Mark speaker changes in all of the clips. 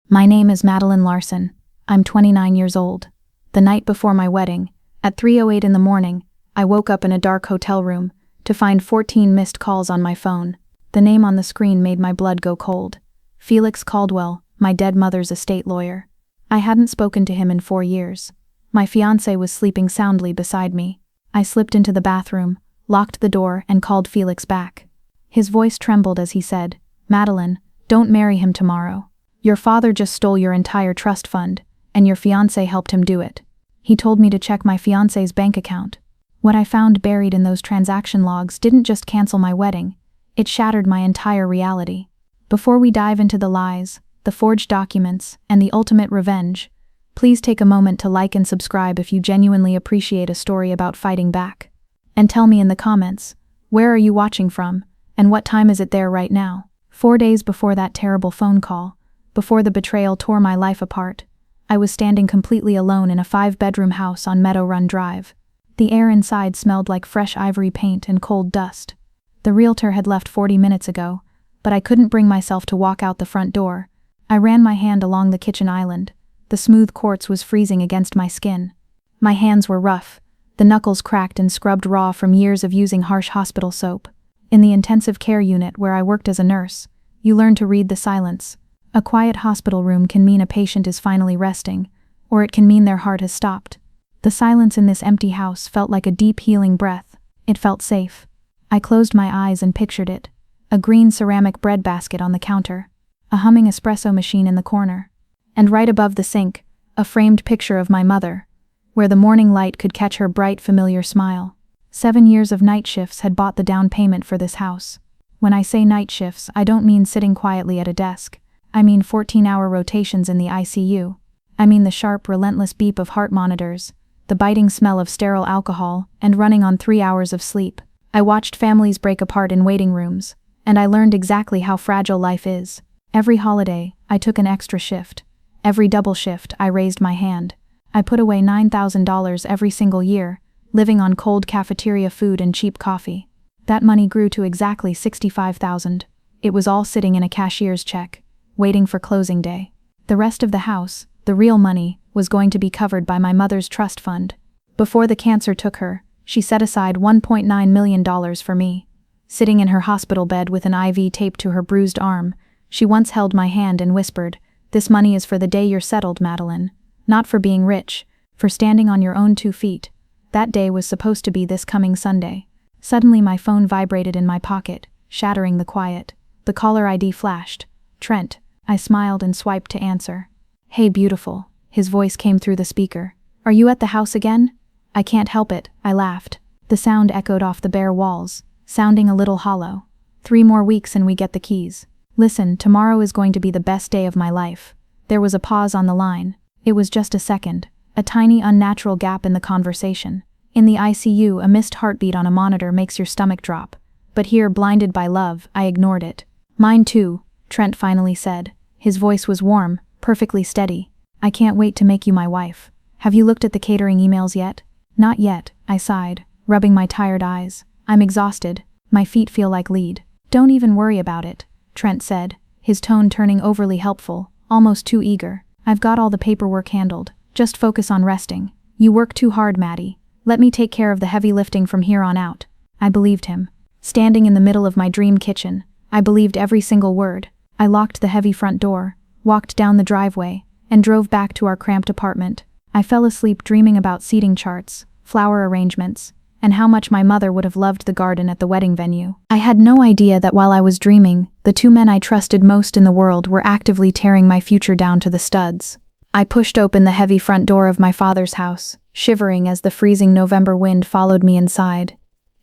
Speaker 1: My name is Madeline Larson. I'm 29 years old. The night before my wedding, at 3:08 in the morning, I woke up in a dark hotel room to find 14 missed calls on my phone. The name on the screen made my blood go cold. Felix Caldwell, my dead mother's estate lawyer. I hadn't spoken to him in 4 years. My fiancé was sleeping soundly beside me. I slipped into the bathroom, locked the door, and called Felix back. His voice trembled as he said, "Madeline, don't marry him tomorrow. Your father just stole your entire trust fund, and your fiancé helped him do it. He told me to check my fiancé's bank account. What I found buried in those transaction logs didn't just cancel my wedding, it shattered my entire reality." Before we dive into the lies, the forged documents, and the ultimate revenge, please take a moment to like and subscribe if you genuinely appreciate a story about fighting back. And tell me in the comments, where are you watching from, and what time is it there right now? 4 days before that terrible phone call, before the betrayal tore my life apart, I was standing completely alone in a 5-bedroom house on Meadow Run Drive. The air inside smelled like fresh ivory paint and cold dust. The realtor had left 40 minutes ago, but I couldn't bring myself to walk out the front door. I ran my hand along the kitchen island. The smooth quartz was freezing against my skin. My hands were rough, the knuckles cracked and scrubbed raw from years of using harsh hospital soap. In the intensive care unit where I worked as a nurse, you learn to read the silence. A quiet hospital room can mean a patient is finally resting, or it can mean their heart has stopped. The silence in this empty house felt like a deep healing breath. It felt safe. I closed my eyes and pictured it. A green ceramic bread basket on the counter, a humming espresso machine in the corner, and right above the sink, a framed picture of my mother, where the morning light could catch her bright, familiar smile. 7 years of night shifts had bought the down payment for this house. When I say night shifts, I don't mean sitting quietly at a desk. I mean 14-hour rotations in the ICU. I mean the sharp, relentless beep of heart monitors, the biting smell of sterile alcohol, and running on 3 hours of sleep. I watched families break apart in waiting rooms, and I learned exactly how fragile life is. Every holiday, I took an extra shift. Every double shift, I raised my hand. I put away $9,000 every single year, living on cold cafeteria food and cheap coffee. That money grew to exactly $65,000. It was all sitting in a cashier's check, waiting for closing day. The rest of the house, the real money, was going to be covered by my mother's trust fund. Before the cancer took her, she set aside $1.9 million for me. Sitting in her hospital bed with an IV taped to her bruised arm, she once held my hand and whispered, "This money is for the day you're settled, Madeline. Not for being rich, for standing on your own 2 feet." That day was supposed to be this coming Sunday. Suddenly my phone vibrated in my pocket, shattering the quiet. The caller ID flashed. "Trent." I smiled and swiped to answer. "Hey beautiful," his voice came through the speaker. "Are you at the house again?" "I can't help it," I laughed. The sound echoed off the bare walls, sounding a little hollow. 3 more weeks and we get the keys. "Listen, tomorrow is going to be the best day of my life." There was a pause on the line. It was just a second, a tiny unnatural gap in the conversation. In the ICU, a missed heartbeat on a monitor makes your stomach drop. But here, blinded by love, I ignored it. "Mine too," Trent finally said. His voice was warm, perfectly steady. "I can't wait to make you my wife. Have you looked at the catering emails yet?" "Not yet," I sighed, rubbing my tired eyes. "I'm exhausted. My feet feel like lead." "Don't even worry about it," Trent said, his tone turning overly helpful, almost too eager. "I've got all the paperwork handled. Just focus on resting. You work too hard, Maddie. Let me take care of the heavy lifting from here on out." I believed him. Standing in the middle of my dream kitchen, I believed every single word. I locked the heavy front door, walked down the driveway, and drove back to our cramped apartment. I fell asleep dreaming about seating charts, flower arrangements, and how much my mother would have loved the garden at the wedding venue. I had no idea that while I was dreaming, the 2 men I trusted most in the world were actively tearing my future down to the studs. I pushed open the heavy front door of my father's house, shivering as the freezing November wind followed me inside.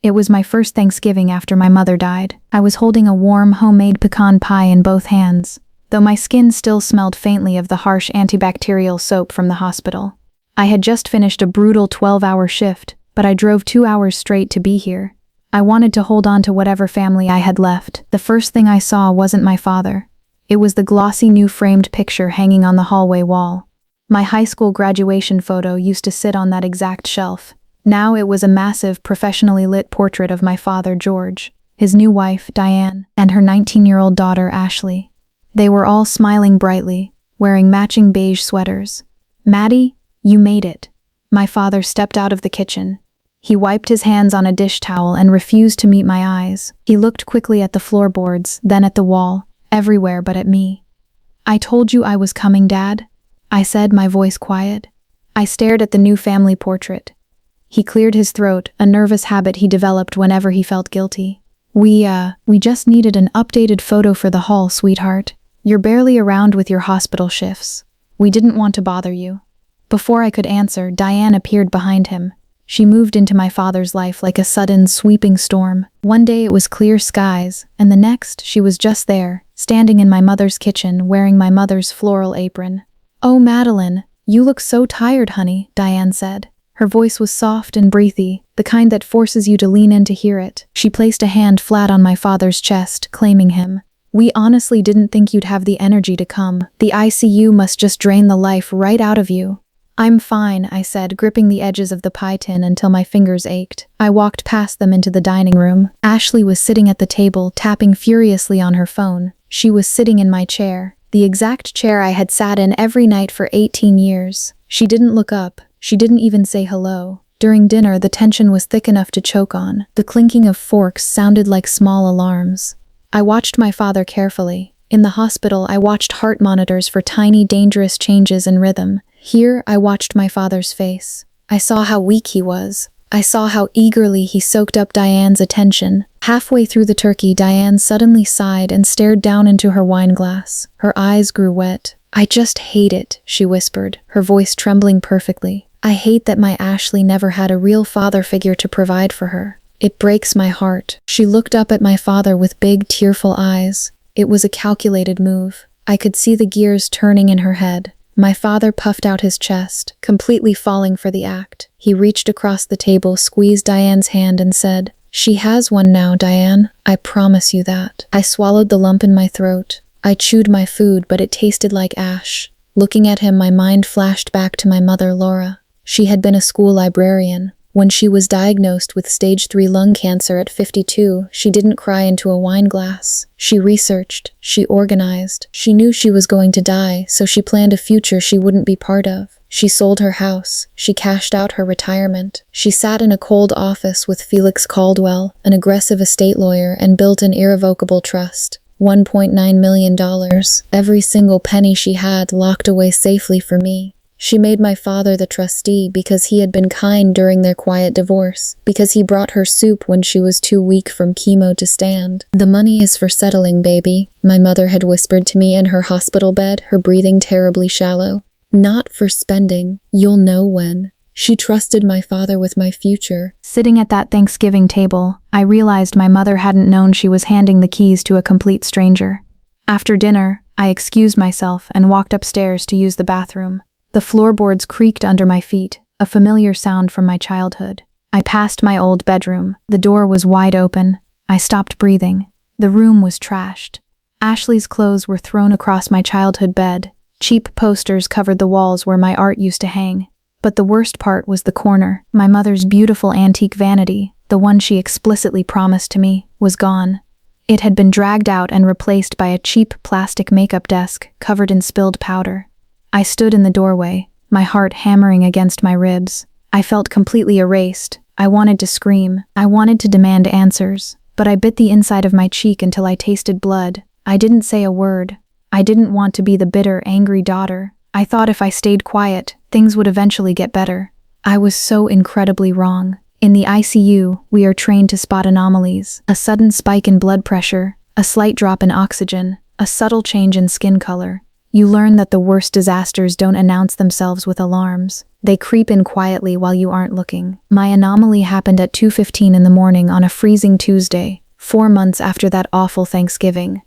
Speaker 1: It was my first Thanksgiving after my mother died. I was holding a warm, homemade pecan pie in both hands, though my skin still smelled faintly of the harsh antibacterial soap from the hospital. I had just finished a brutal 12-hour shift, but I drove 2 hours straight to be here. I wanted to hold on to whatever family I had left. The first thing I saw wasn't my father. It was the glossy new framed picture hanging on the hallway wall. My high school graduation photo used to sit on that exact shelf. Now it was a massive, professionally lit portrait of my father, George, his new wife, Diane, and her 19-year-old daughter, Ashley. They were all smiling brightly, wearing matching beige sweaters. "Maddie, you made it." My father stepped out of the kitchen. He wiped his hands on a dish towel and refused to meet my eyes. He looked quickly at the floorboards, then at the wall, everywhere but at me. "I told you I was coming, Dad," I said, my voice quiet. I stared at the new family portrait. He cleared his throat, a nervous habit he developed whenever he felt guilty. We just needed an updated photo for the hall, sweetheart. You're barely around with your hospital shifts. We didn't want to bother you." Before I could answer, Diane appeared behind him. She moved into my father's life like a sudden, sweeping storm. One day it was clear skies, and the next she was just there, standing in my mother's kitchen, wearing my mother's floral apron. "Oh, Madeline, you look so tired, honey," Diane said. Her voice was soft and breathy, the kind that forces you to lean in to hear it. She placed a hand flat on my father's chest, claiming him. "We honestly didn't think you'd have the energy to come. The ICU must just drain the life right out of you." "I'm fine," I said, gripping the edges of the pie tin until my fingers ached. I walked past them into the dining room. Ashley was sitting at the table, tapping furiously on her phone. She was sitting in my chair, the exact chair I had sat in every night for 18 years. She didn't look up. She didn't even say hello. During dinner, the tension was thick enough to choke on. The clinking of forks sounded like small alarms. I watched my father carefully. In the hospital, I watched heart monitors for tiny, dangerous changes in rhythm. Here, I watched my father's face. I saw how weak he was. I saw how eagerly he soaked up Diane's attention. Halfway through the turkey, Diane suddenly sighed and stared down into her wine glass. Her eyes grew wet. "I just hate it," she whispered, her voice trembling perfectly. "I hate that my Ashley never had a real father figure to provide for her. It breaks my heart." She looked up at my father with big, tearful eyes. It was a calculated move. I could see the gears turning in her head. My father puffed out his chest, completely falling for the act. He reached across the table, squeezed Diane's hand, and said, "She has one now, Diane. I promise you that." I swallowed the lump in my throat. I chewed my food, but it tasted like ash. Looking at him, my mind flashed back to my mother, Laura. She had been a school librarian. When she was diagnosed with stage 3 lung cancer at 52, she didn't cry into a wine glass. She researched, she organized. She knew she was going to die, so she planned a future she wouldn't be part of. She sold her house. She cashed out her retirement. She sat in a cold office with Felix Caldwell, an aggressive estate lawyer, and built an irrevocable trust. $1.9 million. Every single penny she had locked away safely for me. She made my father the trustee because he had been kind during their quiet divorce, because he brought her soup when she was too weak from chemo to stand. "The money is for settling, baby," my mother had whispered to me in her hospital bed, her breathing terribly shallow. "Not for spending. You'll know when." She trusted my father with my future. Sitting at that Thanksgiving table, I realized my mother hadn't known she was handing the keys to a complete stranger. After dinner, I excused myself and walked upstairs to use the bathroom. The floorboards creaked under my feet, a familiar sound from my childhood. I passed my old bedroom. The door was wide open. I stopped breathing. The room was trashed. Ashley's clothes were thrown across my childhood bed. Cheap posters covered the walls where my art used to hang. But the worst part was the corner. My mother's beautiful antique vanity, the one she explicitly promised to me, was gone. It had been dragged out and replaced by a cheap plastic makeup desk covered in spilled powder. I stood in the doorway, my heart hammering against my ribs. I felt completely erased. I wanted to scream. I wanted to demand answers. But I bit the inside of my cheek until I tasted blood. I didn't say a word. I didn't want to be the bitter, angry daughter. I thought if I stayed quiet, things would eventually get better. I was so incredibly wrong. In the ICU, we are trained to spot anomalies. A sudden spike in blood pressure, a slight drop in oxygen, a subtle change in skin color. You learn that the worst disasters don't announce themselves with alarms. They creep in quietly while you aren't looking. My anomaly happened at 2:15 in the morning on a freezing Tuesday, 4 months after that awful Thanksgiving.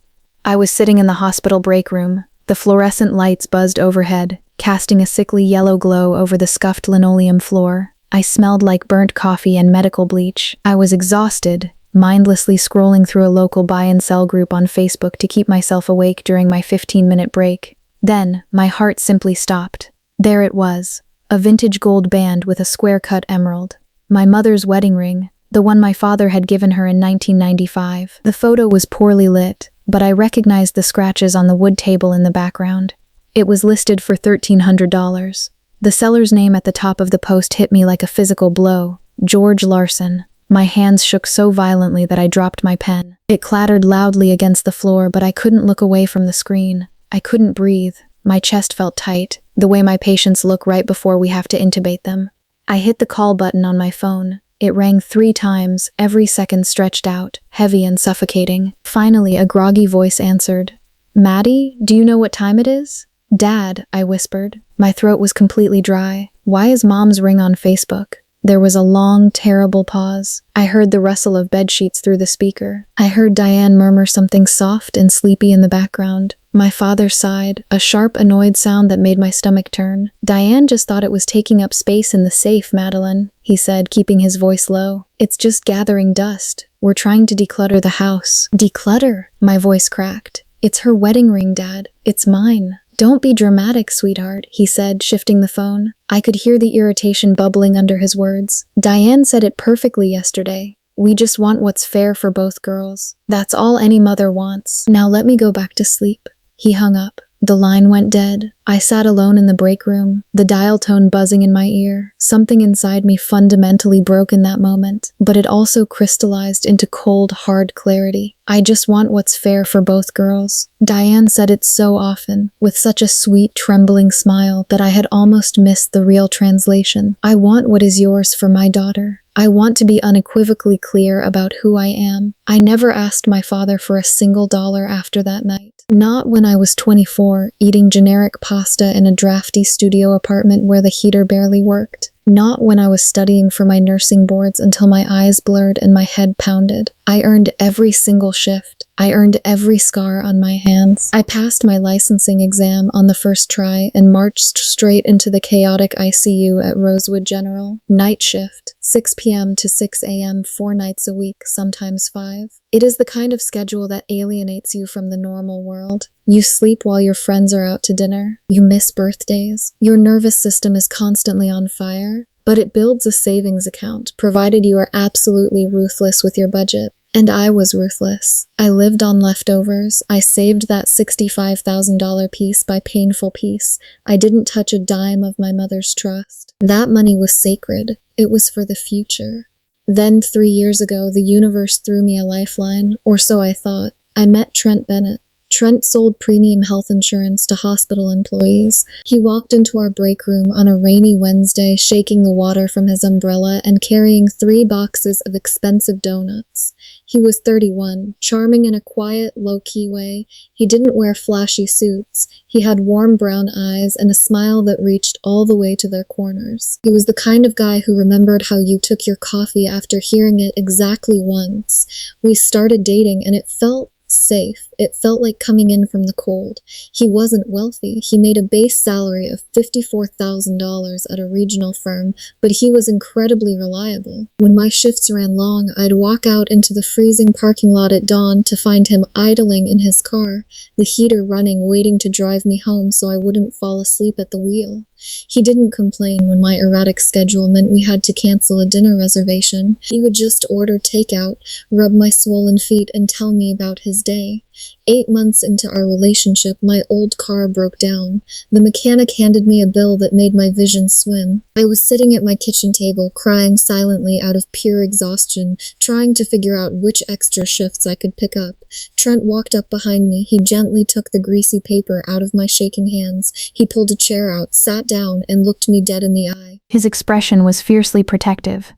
Speaker 1: I was sitting in the hospital break room. The fluorescent lights buzzed overhead, casting a sickly yellow glow over the scuffed linoleum floor. I smelled like burnt coffee and medical bleach. I was exhausted, mindlessly scrolling through a local buy and sell group on Facebook to keep myself awake during my 15-minute break. Then, my heart simply stopped. There it was, a vintage gold band with a square-cut emerald. My mother's wedding ring, the one my father had given her in 1995. The photo was poorly lit, but I recognized the scratches on the wood table in the background. It was listed for $1,300. The seller's name at the top of the post hit me like a physical blow. George Larson. My hands shook so violently that I dropped my pen. It clattered loudly against the floor, but I couldn't look away from the screen. I couldn't breathe. My chest felt tight, the way my patients look right before we have to intubate them. I hit the call button on my phone. It rang 3 times, every second stretched out, heavy and suffocating. Finally, a groggy voice answered. "Maddie, do you know what time it is?" "Dad," I whispered. My throat was completely dry. "Why is Mom's ring on Facebook?" There was a long, terrible pause. I heard the rustle of bedsheets through the speaker. I heard Diane murmur something soft and sleepy in the background. My father sighed, a sharp, annoyed sound that made my stomach turn. "Diane just thought it was taking up space in the safe, Madeline," he said, keeping his voice low. "It's just gathering dust. We're trying to declutter the house." "Declutter?" My voice cracked. "It's her wedding ring, Dad. It's mine." "Don't be dramatic, sweetheart," he said, shifting the phone. I could hear the irritation bubbling under his words. "Diane said it perfectly yesterday. We just want what's fair for both girls. That's all any mother wants. Now let me go back to sleep." He hung up. The line went dead. I sat alone in the break room, the dial tone buzzing in my ear. Something inside me fundamentally broke in that moment, but it also crystallized into cold, hard clarity. I just want what's fair for both girls. Diane said it so often, with such a sweet, trembling smile that I had almost missed the real translation. I want what is yours for my daughter. I want to be unequivocally clear about who I am. I never asked my father for a single dollar after that night. Not when I was 24, eating generic pasta in a drafty studio apartment where the heater barely worked. Not when I was studying for my nursing boards until my eyes blurred and my head pounded. I earned every single shift. I earned every scar on my hands. I passed my licensing exam on the first try and marched straight into the chaotic ICU at Rosewood General. Night shift, 6 p.m. to 6 a.m. 4 nights a week, sometimes 5. It is the kind of schedule that alienates you from the normal world. You sleep while your friends are out to dinner. You miss birthdays. Your nervous system is constantly on fire, but it builds a savings account, provided you are absolutely ruthless with your budget. And I was ruthless. I lived on leftovers. I saved that $65,000 piece by painful piece. I didn't touch a dime of my mother's trust. That money was sacred. It was for the future. Then 3 years ago, the universe threw me a lifeline, or so I thought. I met Trent Bennett. Trent sold premium health insurance to hospital employees. He walked into our break room on a rainy Wednesday, shaking the water from his umbrella and carrying 3 boxes of expensive donuts. He was 31, charming in a quiet, low-key way. He didn't wear flashy suits. He had warm brown eyes and a smile that reached all the way to their corners. He was the kind of guy who remembered how you took your coffee after hearing it exactly once. We started dating and it felt safe. It felt like coming in from the cold. He wasn't wealthy. He made a base salary of $54,000 at a regional firm, but he was incredibly reliable. When my shifts ran long, I'd walk out into the freezing parking lot at dawn to find him idling in his car, the heater running, waiting to drive me home so I wouldn't fall asleep at the wheel. He didn't complain when my erratic schedule meant we had to cancel a dinner reservation. He would just order takeout, rub my swollen feet, and tell me about his day. 8 months into our relationship, my old car broke down. The mechanic handed me a bill that made my vision swim. I was sitting at my kitchen table, crying silently out of pure exhaustion, trying to figure out which extra shifts I could pick up. Trent walked up behind me. He gently took the greasy paper out of my shaking hands. He pulled a chair out, sat down, and looked me dead in the eye. His expression was fiercely protective.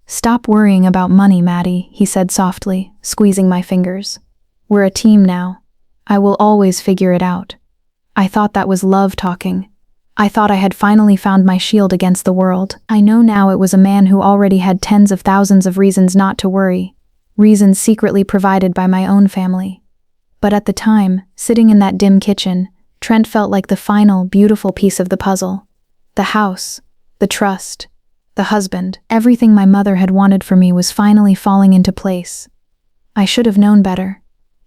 Speaker 1: "Stop worrying about money, Maddie," he said softly, squeezing my fingers. "We're a team now. I will always figure it out." I thought that was love talking. I thought I had finally found my shield against the world. I know now it was a man who already had tens of thousands of reasons not to worry, reasons secretly provided by my own family. But at the time, sitting in that dim kitchen, Trent felt like the final, beautiful piece of the puzzle. The house, the trust, the husband, everything my mother had wanted for me was finally falling into place. I should have known better.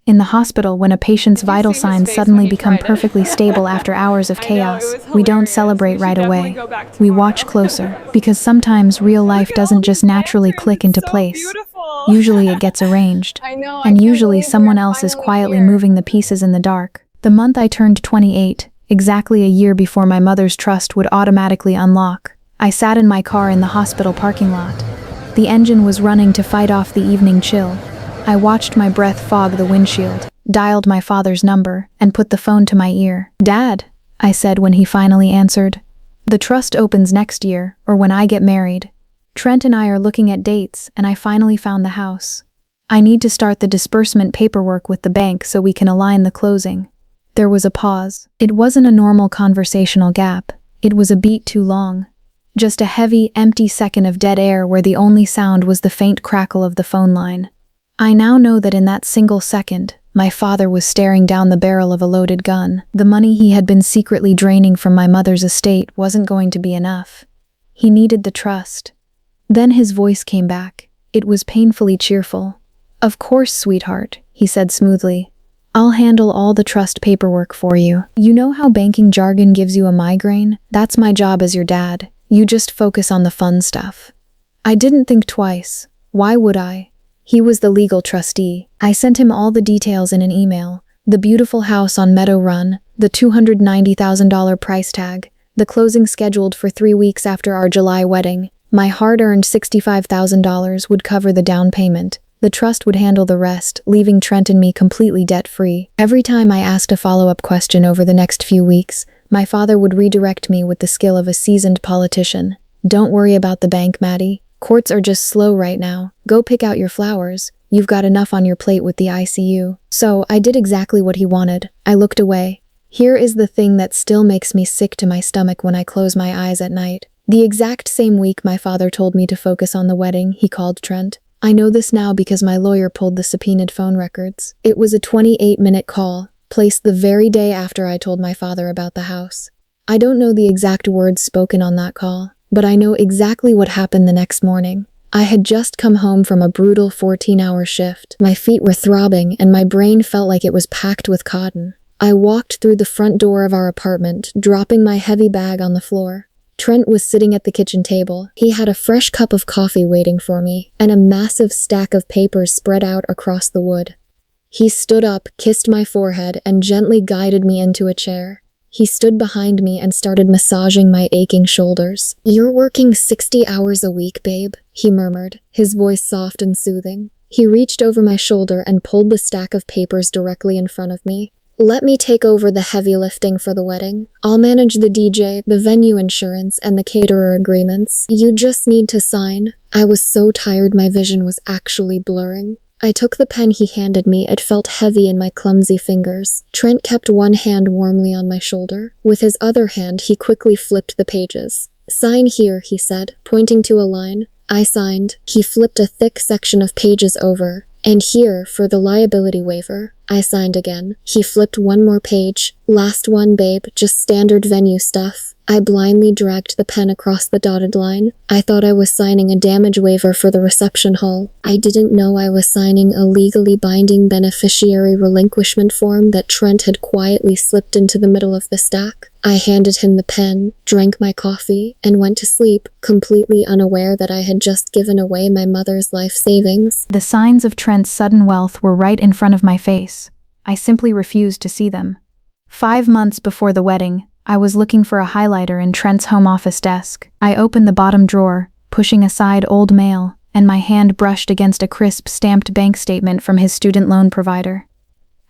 Speaker 1: In the hospital, when a patient's vital signs suddenly become perfectly stable after hours of chaos, we don't celebrate right away. We watch closer, because sometimes real life doesn't just naturally click into place. Usually it gets arranged, and usually someone else is quietly moving the pieces in the dark. The month I turned 28, exactly a year before my mother's trust would automatically unlock. I sat in my car in the hospital parking lot. The engine was running to fight off the evening chill. I watched my breath fog the windshield, dialed my father's number, and put the phone to my ear. "Dad," I said when he finally answered. "The trust opens next year, or when I get married. Trent and I are looking at dates, and I finally found the house. I need to start the disbursement paperwork with the bank so we can align the closing." There was a pause. It wasn't a normal conversational gap. It was a beat too long. Just a heavy, empty second of dead air where the only sound was the faint crackle of the phone line. I now know that in that single second, my father was staring down the barrel of a loaded gun. The money he had been secretly draining from my mother's estate wasn't going to be enough. He needed the trust. Then his voice came back. It was painfully cheerful. "Of course, sweetheart," he said smoothly. "I'll handle all the trust paperwork for you. You know how banking jargon gives you a migraine? That's my job as your dad. You just focus on the fun stuff." I didn't think twice. Why would I? He was the legal trustee. I sent him all the details in an email. The beautiful house on Meadow Run, the $290,000 price tag, the closing scheduled for 3 weeks after our July wedding. My hard-earned $65,000 would cover the down payment. The trust would handle the rest, leaving Trent and me completely debt-free. Every time I asked a follow-up question over the next few weeks, my father would redirect me with the skill of a seasoned politician. "Don't worry about the bank, Maddie. Courts are just slow right now. Go pick out your flowers. You've got enough on your plate with the ICU." So I did exactly what he wanted. I looked away. Here is the thing that still makes me sick to my stomach when I close my eyes at night. The exact same week my father told me to focus on the wedding, he called Trent. I know this now because my lawyer pulled the subpoenaed phone records. It was a 28-minute call, placed the very day after I told my father about the house. I don't know the exact words spoken on that call, but I know exactly what happened the next morning. I had just come home from a brutal 14-hour shift. My feet were throbbing and my brain felt like it was packed with cotton. I walked through the front door of our apartment, dropping my heavy bag on the floor. Trent was sitting at the kitchen table. He had a fresh cup of coffee waiting for me, and a massive stack of papers spread out across the wood. He stood up, kissed my forehead, and gently guided me into a chair. He stood behind me and started massaging my aching shoulders. "You're working 60 hours a week, babe," he murmured, his voice soft and soothing. He reached over my shoulder and pulled the stack of papers directly in front of me. "Let me take over the heavy lifting for the wedding. I'll manage the DJ, the venue insurance, and the caterer agreements. You just need to sign." I was so tired my vision was actually blurring. I took the pen he handed me. It felt heavy in my clumsy fingers. Trent kept one hand warmly on my shoulder. With his other hand, he quickly flipped the pages. "Sign here," he said, pointing to a line. I signed. He flipped a thick section of pages over. "And here, for the liability waiver." I signed again. He flipped one more page. "Last one, babe, just standard venue stuff." I blindly dragged the pen across the dotted line. I thought I was signing a damage waiver for the reception hall. I didn't know I was signing a legally binding beneficiary relinquishment form that Trent had quietly slipped into the middle of the stack. I handed him the pen, drank my coffee, and went to sleep, completely unaware that I had just given away my mother's life savings. The signs of Trent's sudden wealth were right in front of my face. I simply refused to see them. 5 months before the wedding, I was looking for a highlighter in Trent's home office desk. I opened the bottom drawer, pushing aside old mail, and my hand brushed against a crisp stamped bank statement from his student loan provider.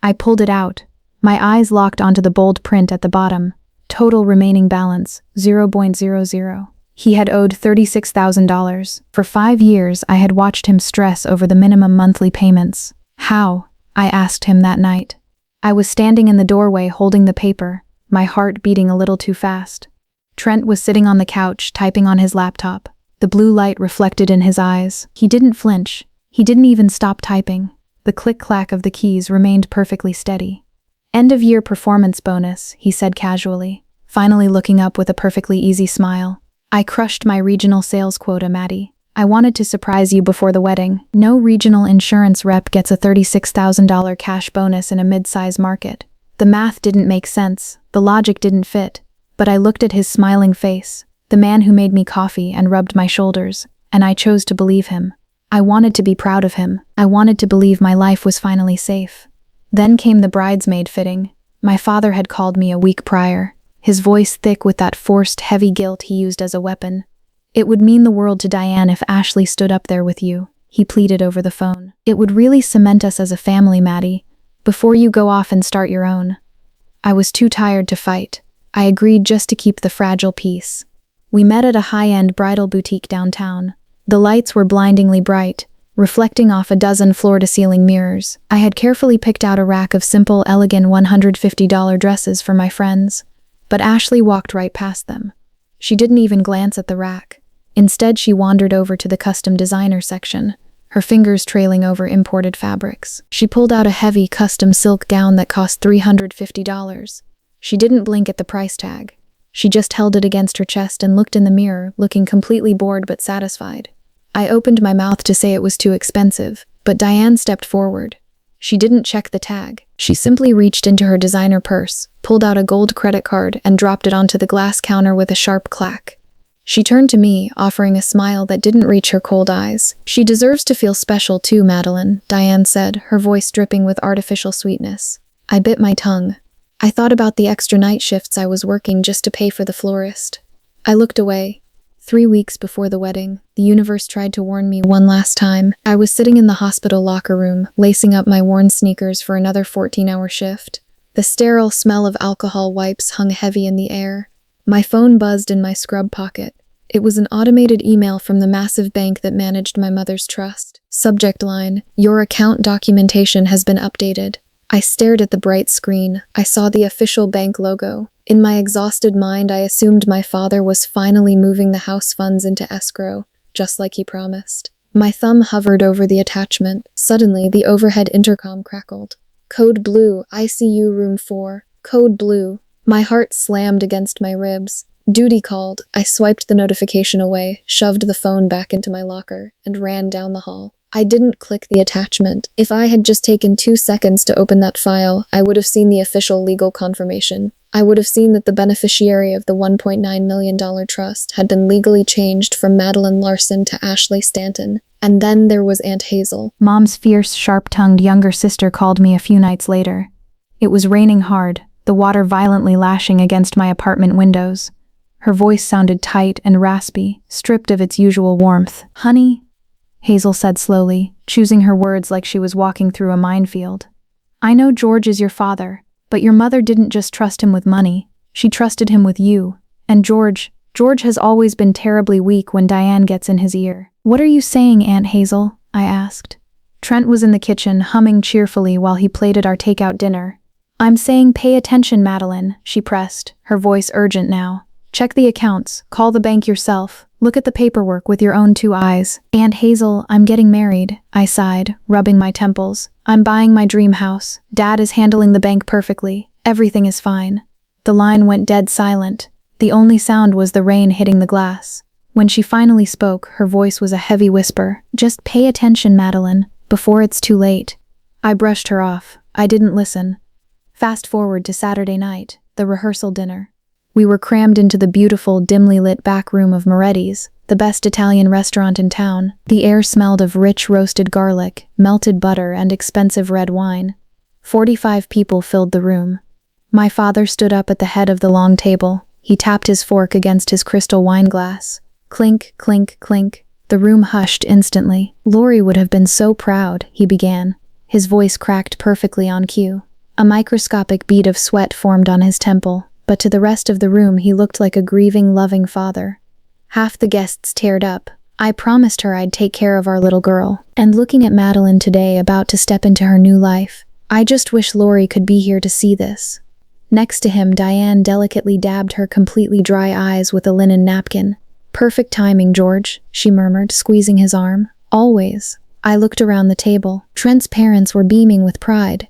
Speaker 1: I pulled it out. My eyes locked onto the bold print at the bottom. Total remaining balance, 0.00. He had owed $36,000. For 5 years, I had watched him stress over the minimum monthly payments. "How?" I asked him that night. I was standing in the doorway holding the paper, my heart beating a little too fast. Trent was sitting on the couch, typing on his laptop. The blue light reflected in his eyes. He didn't flinch. He didn't even stop typing. The click-clack of the keys remained perfectly steady. "End-of-year performance bonus," he said casually, finally looking up with a perfectly easy smile. "I crushed my regional sales quota, Maddie. I wanted to surprise you before the wedding. No regional insurance rep gets a $36,000 cash bonus in a mid-size market." The math didn't make sense. The logic didn't fit. But I looked at his smiling face, the man who made me coffee and rubbed my shoulders, and I chose to believe him. I wanted to be proud of him. I wanted to believe my life was finally safe. Then came the bridesmaid fitting. My father had called me a week prior, his voice thick with that forced, heavy guilt he used as a weapon. "It would mean the world to Diane if Ashley stood up there with you," he pleaded over the phone. "It would really cement us as a family, Maddie, before you go off and start your own." I was too tired to fight. I agreed just to keep the fragile peace. We met at a high-end bridal boutique downtown. The lights were blindingly bright, reflecting off a dozen floor-to-ceiling mirrors. I had carefully picked out a rack of simple, elegant $150 dresses for my friends, but Ashley walked right past them. She didn't even glance at the rack. Instead, she wandered over to the custom designer section, her fingers trailing over imported fabrics. She pulled out a heavy, custom silk gown that cost $350. She didn't blink at the price tag. She just held it against her chest and looked in the mirror, looking completely bored but satisfied. I opened my mouth to say it was too expensive, but Diane stepped forward. She didn't check the tag. She simply reached into her designer purse, pulled out a gold credit card, and dropped it onto the glass counter with a sharp clack. She turned to me, offering a smile that didn't reach her cold eyes. "She deserves to feel special too, Madeline," Diane said, her voice dripping with artificial sweetness. I bit my tongue. I thought about the extra night shifts I was working just to pay for the florist. I looked away. 3 weeks before the wedding, the universe tried to warn me one last time. I was sitting in the hospital locker room, lacing up my worn sneakers for another 14-hour shift. The sterile smell of alcohol wipes hung heavy in the air. My phone buzzed in my scrub pocket. It was an automated email from the massive bank that managed my mother's trust. Subject line: "Your account documentation has been updated." I stared at the bright screen. I saw the official bank logo. In my exhausted mind, I assumed my father was finally moving the house funds into escrow, just like he promised. My thumb hovered over the attachment. Suddenly, the overhead intercom crackled. "Code blue, ICU room 4. Code blue." My heart slammed against my ribs. "Duty called." I swiped the notification away, shoved the phone back into my locker, and ran down the hall. I didn't click the attachment. If I had just taken 2 seconds to open that file, I would have seen the official legal confirmation. I would have seen that the beneficiary of the $1.9 million trust had been legally changed from Madeline Larson to Ashley Stanton. And then there was Aunt Hazel. Mom's fierce, sharp-tongued younger sister called me a few nights later. It was raining hard, the water violently lashing against my apartment windows. Her voice sounded tight and raspy, stripped of its usual warmth. "Honey," Hazel said slowly, choosing her words like she was walking through a minefield. "I know George is your father, but your mother didn't just trust him with money. She trusted him with you. And George has always been terribly weak when Diane gets in his ear." "What are you saying, Aunt Hazel?" I asked. Trent was in the kitchen, humming cheerfully while he plated our takeout dinner. "I'm saying pay attention, Madeline," she pressed, her voice urgent now. "Check the accounts, call the bank yourself, look at the paperwork with your own 2 eyes. Aunt Hazel, I'm getting married," I sighed, rubbing my temples. "I'm buying my dream house. Dad is handling the bank perfectly. Everything is fine." The line went dead silent. The only sound was the rain hitting the glass. When she finally spoke, her voice was a heavy whisper. "Just pay attention, Madeline, before it's too late." I brushed her off. I didn't listen. Fast forward to Saturday night, the rehearsal dinner. We were crammed into the beautiful, dimly lit back room of Moretti's, the best Italian restaurant in town. The air smelled of rich roasted garlic, melted butter, and expensive red wine. 45 people filled the room. My father stood up at the head of the long table. He tapped his fork against his crystal wine glass. Clink, clink, clink. The room hushed instantly. "Lori would have been so proud," he began. His voice cracked perfectly on cue. A microscopic bead of sweat formed on his temple, but to the rest of the room he looked like a grieving, loving father. Half the guests teared up. "I promised her I'd take care of our little girl. And looking at Madeline today, about to step into her new life, I just wish Lori could be here to see this." Next to him, Diane delicately dabbed her completely dry eyes with a linen napkin. "Perfect timing, George," she murmured, squeezing his arm. "Always." I looked around the table. Trent's parents were beaming with pride.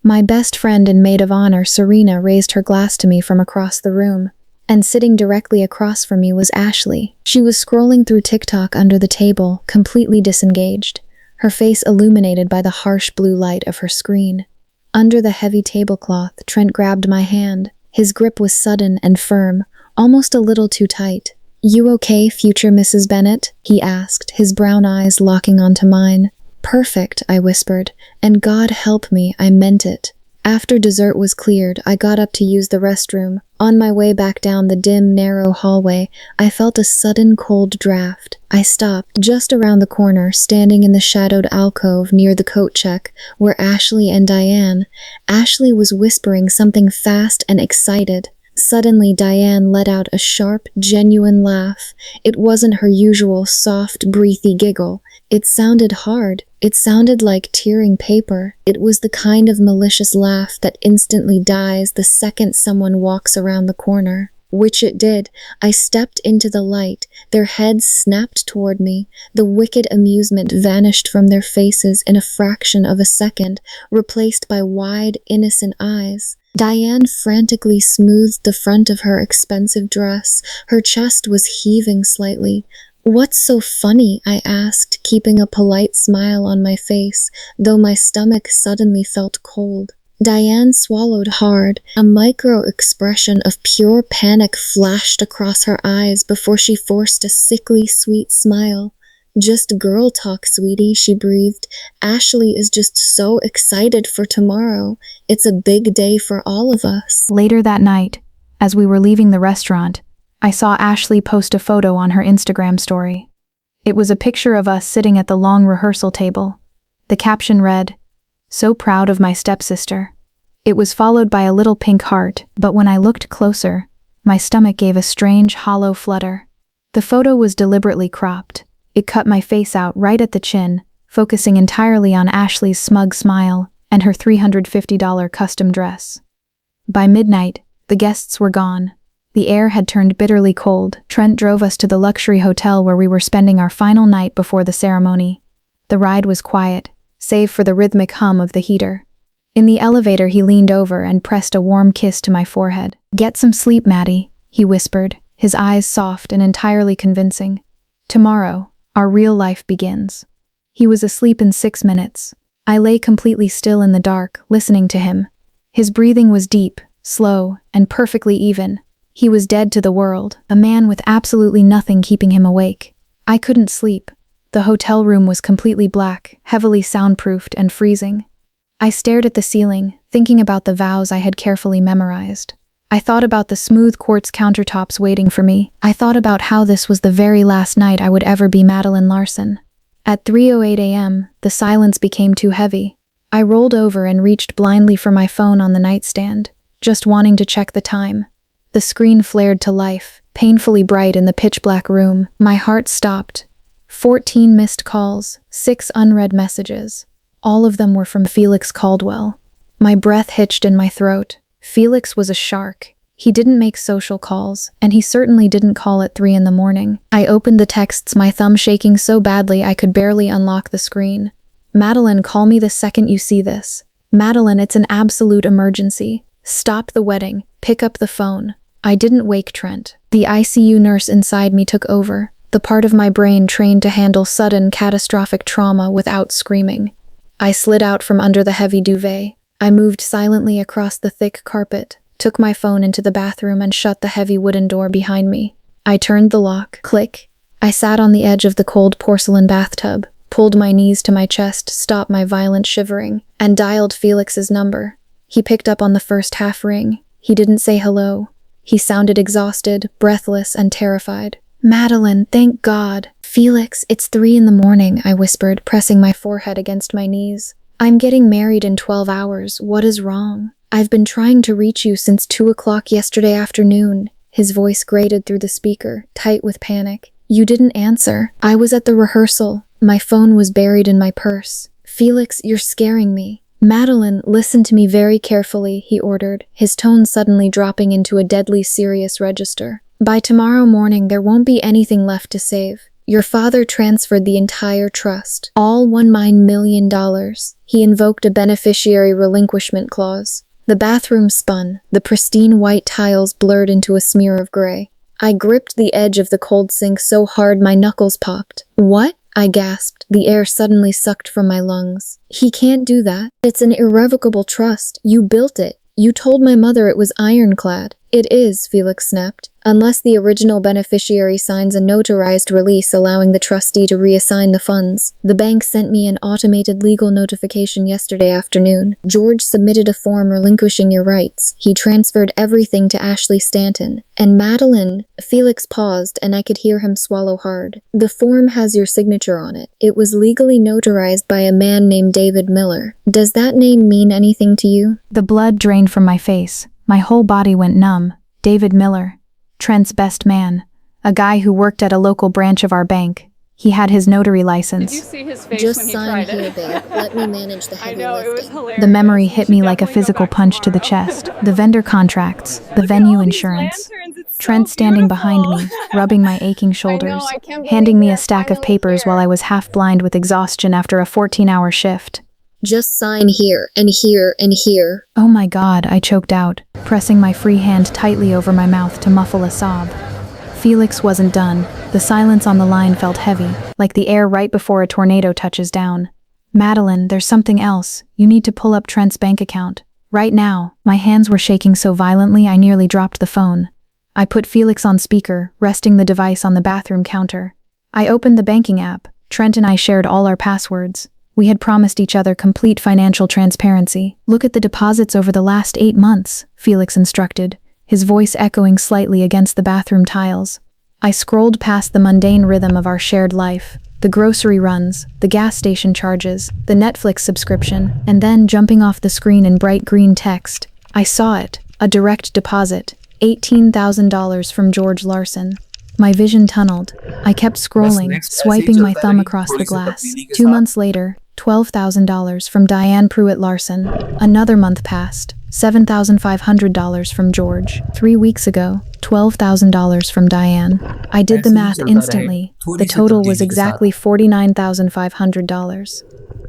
Speaker 1: My best friend and maid of honor, Serena, raised her glass to me from across the room. And sitting directly across from me was Ashley. She was scrolling through TikTok under the table, completely disengaged, her face illuminated by the harsh blue light of her screen. Under the heavy tablecloth, Trent grabbed my hand. His grip was sudden and firm, almost a little too tight. "You okay, future Mrs. Bennett?" he asked, his brown eyes locking onto mine. "Perfect," I whispered, "and God help me, I meant it."
Speaker 2: After dessert was cleared, I got up to use the restroom. On my way back down the dim, narrow hallway, I felt a sudden cold draft. I stopped just around the corner, standing in the shadowed alcove near the coat check, where Ashley and Diane. Ashley was whispering something fast and excited. Suddenly, Diane let out a sharp, genuine laugh. It wasn't her usual soft, breathy giggle. It sounded hard. It sounded like tearing paper. It was the kind of malicious laugh that instantly dies the second someone walks around the corner. Which it did. I stepped into the light. Their heads snapped toward me. The wicked amusement vanished from their faces in a fraction of a second, replaced by wide, innocent eyes. Diane frantically smoothed the front of her expensive dress. Her chest was heaving slightly. "What's so funny?" I asked, keeping a polite smile on my face, though my stomach suddenly felt cold. Diane swallowed hard. A micro-expression of pure panic flashed across her eyes before she forced a sickly sweet smile. "Just girl talk, sweetie," she breathed. "Ashley is just so excited for tomorrow. It's a big day for all of us."
Speaker 1: Later that night, as we were leaving the restaurant, I saw Ashley post a photo on her Instagram story. It was a picture of us sitting at the long rehearsal table. The caption read, "So proud of my stepsister." It was followed by a little pink heart, but when I looked closer, my stomach gave a strange, hollow flutter. The photo was deliberately cropped. It cut my face out right at the chin, focusing entirely on Ashley's smug smile and her $350 custom dress. By midnight, the guests were gone. The air had turned bitterly cold. Trent drove us to the luxury hotel where we were spending our final night before the ceremony. The ride was quiet, save for the rhythmic hum of the heater. In the elevator, he leaned over and pressed a warm kiss to my forehead. "Get some sleep, Maddie," he whispered, his eyes soft and entirely convincing. "Tomorrow, our real life begins." He was asleep in 6 minutes. I lay completely still in the dark, listening to him. His breathing was deep, slow, and perfectly even. He was dead to the world, a man with absolutely nothing keeping him awake. I couldn't sleep. The hotel room was completely black, heavily soundproofed and freezing. I stared at the ceiling, thinking about the vows I had carefully memorized. I thought about the smooth quartz countertops waiting for me. I thought about how this was the very last night I would ever be Madeline Larson. At 3:08 a.m., the silence became too heavy. I rolled over and reached blindly for my phone on the nightstand, just wanting to check the time. The screen flared to life, painfully bright in the pitch-black room. My heart stopped. 14 missed calls, 6 unread messages. All of them were from Felix Caldwell. My breath hitched in my throat. Felix was a shark. He didn't make social calls, and he certainly didn't call at 3 in the morning. I opened the texts, my thumb shaking so badly I could barely unlock the screen. "Madeline, call me the second you see this. Madeline, it's an absolute emergency. Stop the wedding. Pick up the phone." I didn't wake Trent. The ICU nurse inside me took over, the part of my brain trained to handle sudden, catastrophic trauma without screaming. I slid out from under the heavy duvet. I moved silently across the thick carpet, took my phone into the bathroom and shut the heavy wooden door behind me. I turned the lock. Click. I sat on the edge of the cold porcelain bathtub, pulled my knees to my chest, stopped my violent shivering, and dialed Felix's number. He picked up on the first half ring. He didn't say hello. He sounded exhausted, breathless, and terrified. "Madeline, thank God." "Felix, it's 3 in the morning, I whispered, pressing my forehead against my knees. "I'm getting married in 12 hours. What is wrong? I've been trying to reach you since 2 o'clock yesterday afternoon." His voice grated through the speaker, tight with panic. "You didn't answer. I was at the rehearsal. My phone was buried in my purse. Felix, you're scaring me." "Madeline, listen to me very carefully," he ordered, his tone suddenly dropping into a deadly serious register. "By tomorrow morning, there won't be anything left to save. Your father transferred the entire trust, all $1 million. He invoked a beneficiary relinquishment clause. The bathroom spun, the pristine white tiles blurred into a smear of gray. I gripped the edge of the cold sink so hard my knuckles popped. "What?" I gasped, the air suddenly sucked from my lungs. "He can't do that. It's an irrevocable trust. You built it. You told my mother it was ironclad.
Speaker 2: It is, Felix snapped. Unless the original beneficiary signs a notarized release allowing the trustee to reassign the funds. The bank sent me an automated legal notification yesterday afternoon. George submitted a form relinquishing your rights. He transferred everything to Ashley Stanton. And Madeline, Felix paused and I could hear him swallow hard. The form has your signature on it. It was legally notarized by a man named David Miller. Does that name mean anything to you?
Speaker 1: The blood drained from my face. My whole body went numb. David Miller. Trent's best man, a guy who worked at a local branch of our bank. He had his notary license.
Speaker 3: Did you see his face
Speaker 2: Just
Speaker 3: when he
Speaker 2: sign
Speaker 3: tried
Speaker 2: here,
Speaker 3: it?
Speaker 2: babe. Let me manage the
Speaker 3: I
Speaker 2: heavy
Speaker 3: know, it was
Speaker 2: lifting.
Speaker 3: hilarious.
Speaker 1: The memory
Speaker 3: You
Speaker 1: hit
Speaker 3: should
Speaker 1: me like a
Speaker 3: definitely go
Speaker 1: physical
Speaker 3: back
Speaker 1: punch to the
Speaker 3: tomorrow.
Speaker 1: chest. The vendor contracts, the
Speaker 3: Look at
Speaker 1: venue
Speaker 3: all these
Speaker 1: insurance.
Speaker 3: lanterns, it's so
Speaker 1: Trent standing behind me,
Speaker 3: beautiful.
Speaker 1: rubbing my aching shoulders,
Speaker 3: I can't
Speaker 1: handing
Speaker 3: believe
Speaker 1: me
Speaker 3: we
Speaker 1: a
Speaker 3: are
Speaker 1: stack of
Speaker 3: finally
Speaker 1: papers while
Speaker 3: here.
Speaker 1: I was half blind with exhaustion after a 14-hour shift.
Speaker 2: Just sign here, and here, and here.
Speaker 1: Oh my God, I choked out, pressing my free hand tightly over my mouth to muffle a sob. Felix wasn't done. The silence on the line felt heavy, like the air right before a tornado touches down. Madeline, there's something else. You need to pull up Trent's bank account. Right now. My hands were shaking so violently I nearly dropped the phone. I put Felix on speaker, resting the device on the bathroom counter. I opened the banking app. Trent and I shared all our passwords. We had promised each other complete financial transparency. Look at the deposits over the last 8 months, Felix instructed, his voice echoing slightly against the bathroom tiles. I scrolled past the mundane rhythm of our shared life, the grocery runs, the gas station charges, the Netflix subscription, and then, jumping off the screen in bright green text, I saw it, a direct deposit, $18,000 from George Larson. My vision tunneled. I kept scrolling, swiping my thumb across the glass. 2 months later, $12,000 from Diane Pruitt Larson. Another month passed. $7,500 from George. 3 weeks ago, $12,000 from Diane. I did the math instantly. The total was exactly $49,500.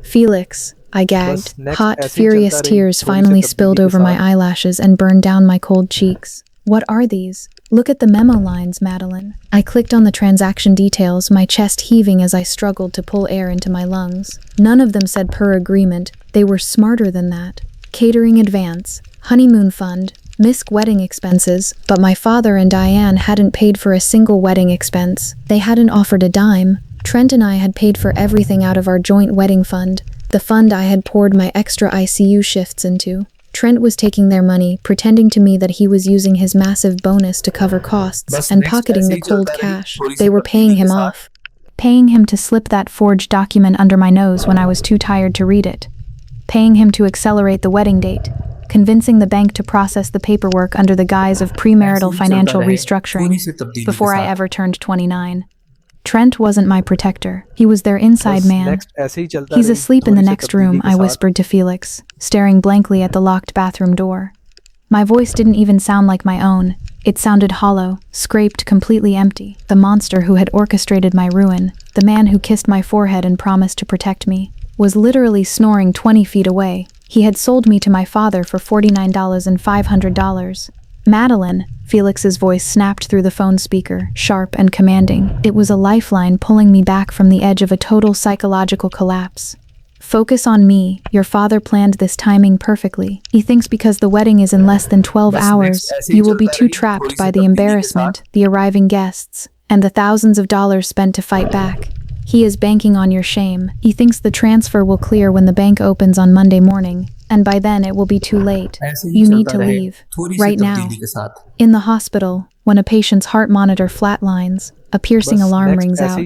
Speaker 1: Felix, I gagged. Hot, furious tears finally spilled over my eyelashes and burned down my cold cheeks. What are these? Look at the memo lines, Madeline. I clicked on the transaction details, my chest heaving as I struggled to pull air into my lungs. None of them said per agreement. They were smarter than that. Catering advance, honeymoon fund, Misk wedding expenses, but my father and Diane hadn't paid for a single wedding expense. They hadn't offered a dime. Trent and I had paid for everything out of our joint wedding fund, the fund I had poured my extra ICU shifts into. Trent was taking their money, pretending to me that he was using his massive bonus to cover costs and pocketing the cold cash. They were paying him off. Paying him to slip that forged document under my nose when I was too tired to read it. Paying him to accelerate the wedding date. Convincing the bank to process the paperwork under the guise of premarital financial restructuring before I ever turned 29. Trent wasn't my protector. He was their inside man. He's asleep in the next room, I whispered to Felix, staring blankly at the locked bathroom door. My voice didn't even sound like my own. It sounded hollow, scraped, completely empty. The monster who had orchestrated my ruin, the man who kissed my forehead and promised to protect me, was literally snoring 20 feet away. He had sold me to my father for $49,500. Madeline, Felix's voice snapped through the phone speaker, sharp and commanding. It was a lifeline pulling me back from the edge of a total psychological collapse. Focus on me. Your father planned this timing perfectly. He thinks because the wedding is in less than 12 hours, you will be too trapped by the embarrassment, the arriving guests, and the thousands of dollars spent to fight back. He is banking on your shame. He thinks the transfer will clear when the bank opens on Monday morning, and by then it will be too late. You need to leave. Right now. In the hospital, when a patient's heart monitor flatlines, a piercing alarm rings out.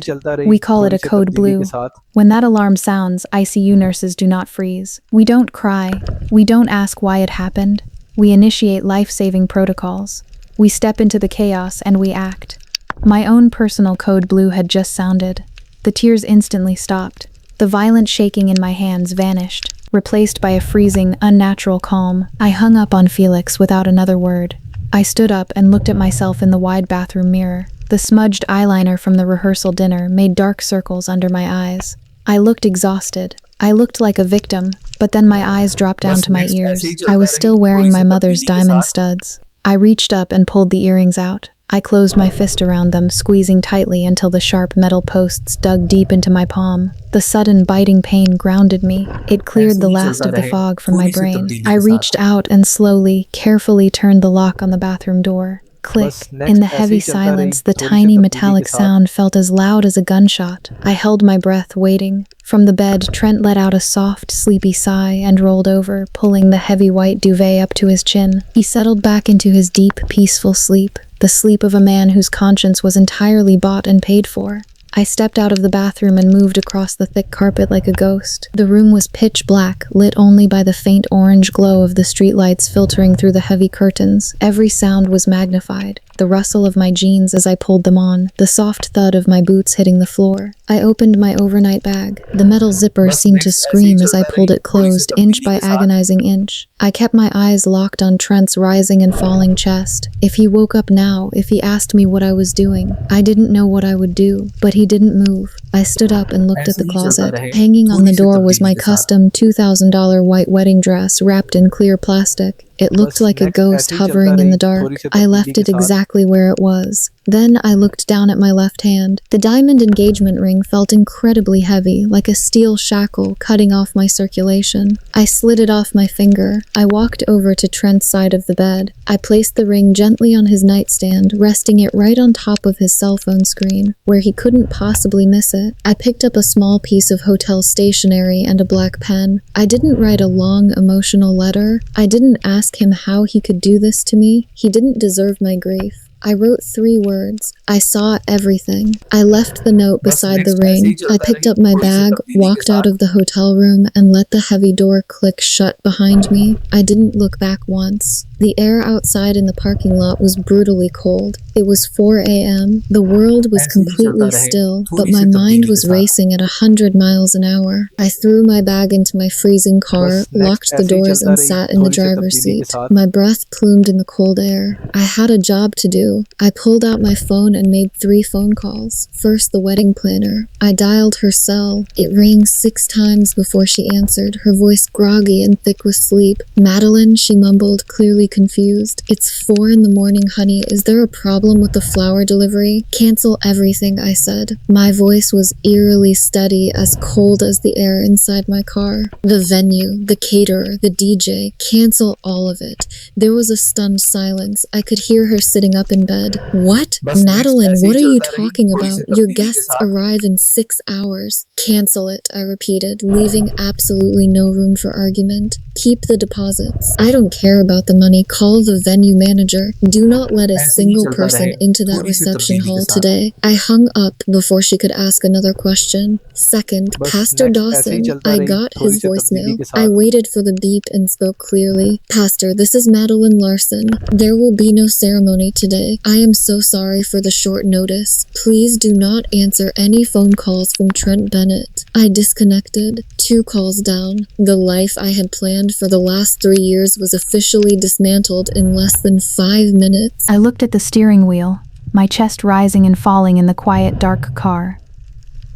Speaker 1: We call it a code blue. When that alarm sounds, ICU nurses do not freeze. We don't cry. We don't ask why it happened. We initiate life-saving protocols. We step into the chaos and we act. My own personal code blue had just sounded. The tears instantly stopped. The violent shaking in my hands vanished, replaced by a freezing, unnatural calm. I hung up on Felix without another word. I stood up and looked at myself in the wide bathroom mirror. The smudged eyeliner from the rehearsal dinner made dark circles under my eyes. I looked exhausted. I looked like a victim, but then my eyes dropped down to my ears. I was still wearing my mother's diamond studs. I reached up and pulled the earrings out. I closed my fist around them, squeezing tightly until the sharp metal posts dug deep into my palm. The sudden biting pain grounded me. It cleared the last of the fog from my brain. I reached out and slowly, carefully turned the lock on the bathroom door. Click. In the heavy silence, the tiny metallic sound felt as loud as a gunshot. I held my breath, waiting. From the bed, Trent let out a soft, sleepy sigh and rolled over, pulling the heavy white duvet up to his chin. He settled back into his deep, peaceful sleep, the sleep of a man whose conscience was entirely bought and paid for. I stepped out of the bathroom and moved across the thick carpet like a ghost. The room was pitch black, lit only by the faint orange glow of the streetlights filtering through the heavy curtains. Every sound was magnified. The rustle of my jeans as I pulled them on, the soft thud of my boots hitting the floor. I opened my overnight bag. The metal zipper seemed to scream as I pulled it closed, inch by agonizing inch. I kept my eyes locked on Trent's rising and falling chest. If he woke up now, if he asked me what I was doing, I didn't know what I would do, but he didn't move. I stood up and looked at the closet. Hanging on the door was my custom $2,000 white wedding dress wrapped in clear plastic. It looked like a ghost hovering in the dark. I left it exactly where it was. Then I looked down at my left hand. The diamond engagement ring felt incredibly heavy, like a steel shackle cutting off my circulation. I slid it off my finger. I walked over to Trent's side of the bed. I placed the ring gently on his nightstand, resting it right on top of his cell phone screen, where he couldn't possibly miss it. I picked up a small piece of hotel stationery and a black pen. I didn't write a long, emotional letter. I didn't ask him how he could do this to me. He didn't deserve my grief. I wrote 3 words. I saw everything. I left the note beside the ring. I picked up my bag, walked out of the hotel room, and let the heavy door click shut behind me. I didn't look back once. The air outside in the parking lot was brutally cold. It was 4 a.m. The world was completely still, but my mind was racing at 100 miles an hour. I threw my bag into my freezing car, locked the doors, and sat in the driver's seat. My breath plumed in the cold air. I had a job to do. I pulled out my phone and made 3 phone calls. First, the wedding planner. I dialed her cell. It rang 6 times before she answered, her voice groggy and thick with sleep. "Madeline," she mumbled, clearly confused. "It's 4 in the morning, honey. Is there a problem with the flower delivery?" "Cancel everything," I said. My voice was eerily steady, as cold as the air inside my car. "The venue, the caterer, the DJ. Cancel all of it." There was a stunned silence. I could hear her sitting up in bed. "What? Madeline, what are you talking about? Your guests arrive in 6 hours. Cancel it," I repeated, leaving absolutely no room for argument. "Keep the deposits. I don't care about the money. Call the venue manager. Do not let a single person into that reception hall today." I hung up before she could ask another question. Second, Pastor Dawson. I got his voicemail. I waited for the beep and spoke clearly. "Pastor, this is Madeline Larson. There will be no ceremony today. I am so sorry for the short notice. Please do not answer any phone calls from Trent Bennett." I disconnected. 2 calls down. The life I had planned for the last 3 years was officially dismantled in less than 5 minutes. I looked at the steering wheel, my chest rising and falling in the quiet, dark car.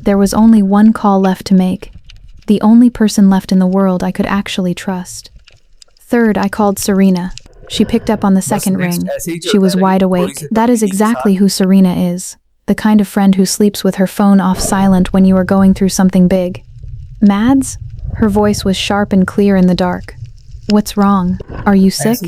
Speaker 1: There was only one call left to make, the only person left in the world I could actually trust. Third, I called Serena. She picked up on the second ring. She was wide awake. That is exactly who Serena is, the kind of friend who sleeps with her phone off silent when you are going through something big. "Mads?" Her voice was sharp and clear in the dark. "What's wrong? Are you sick?"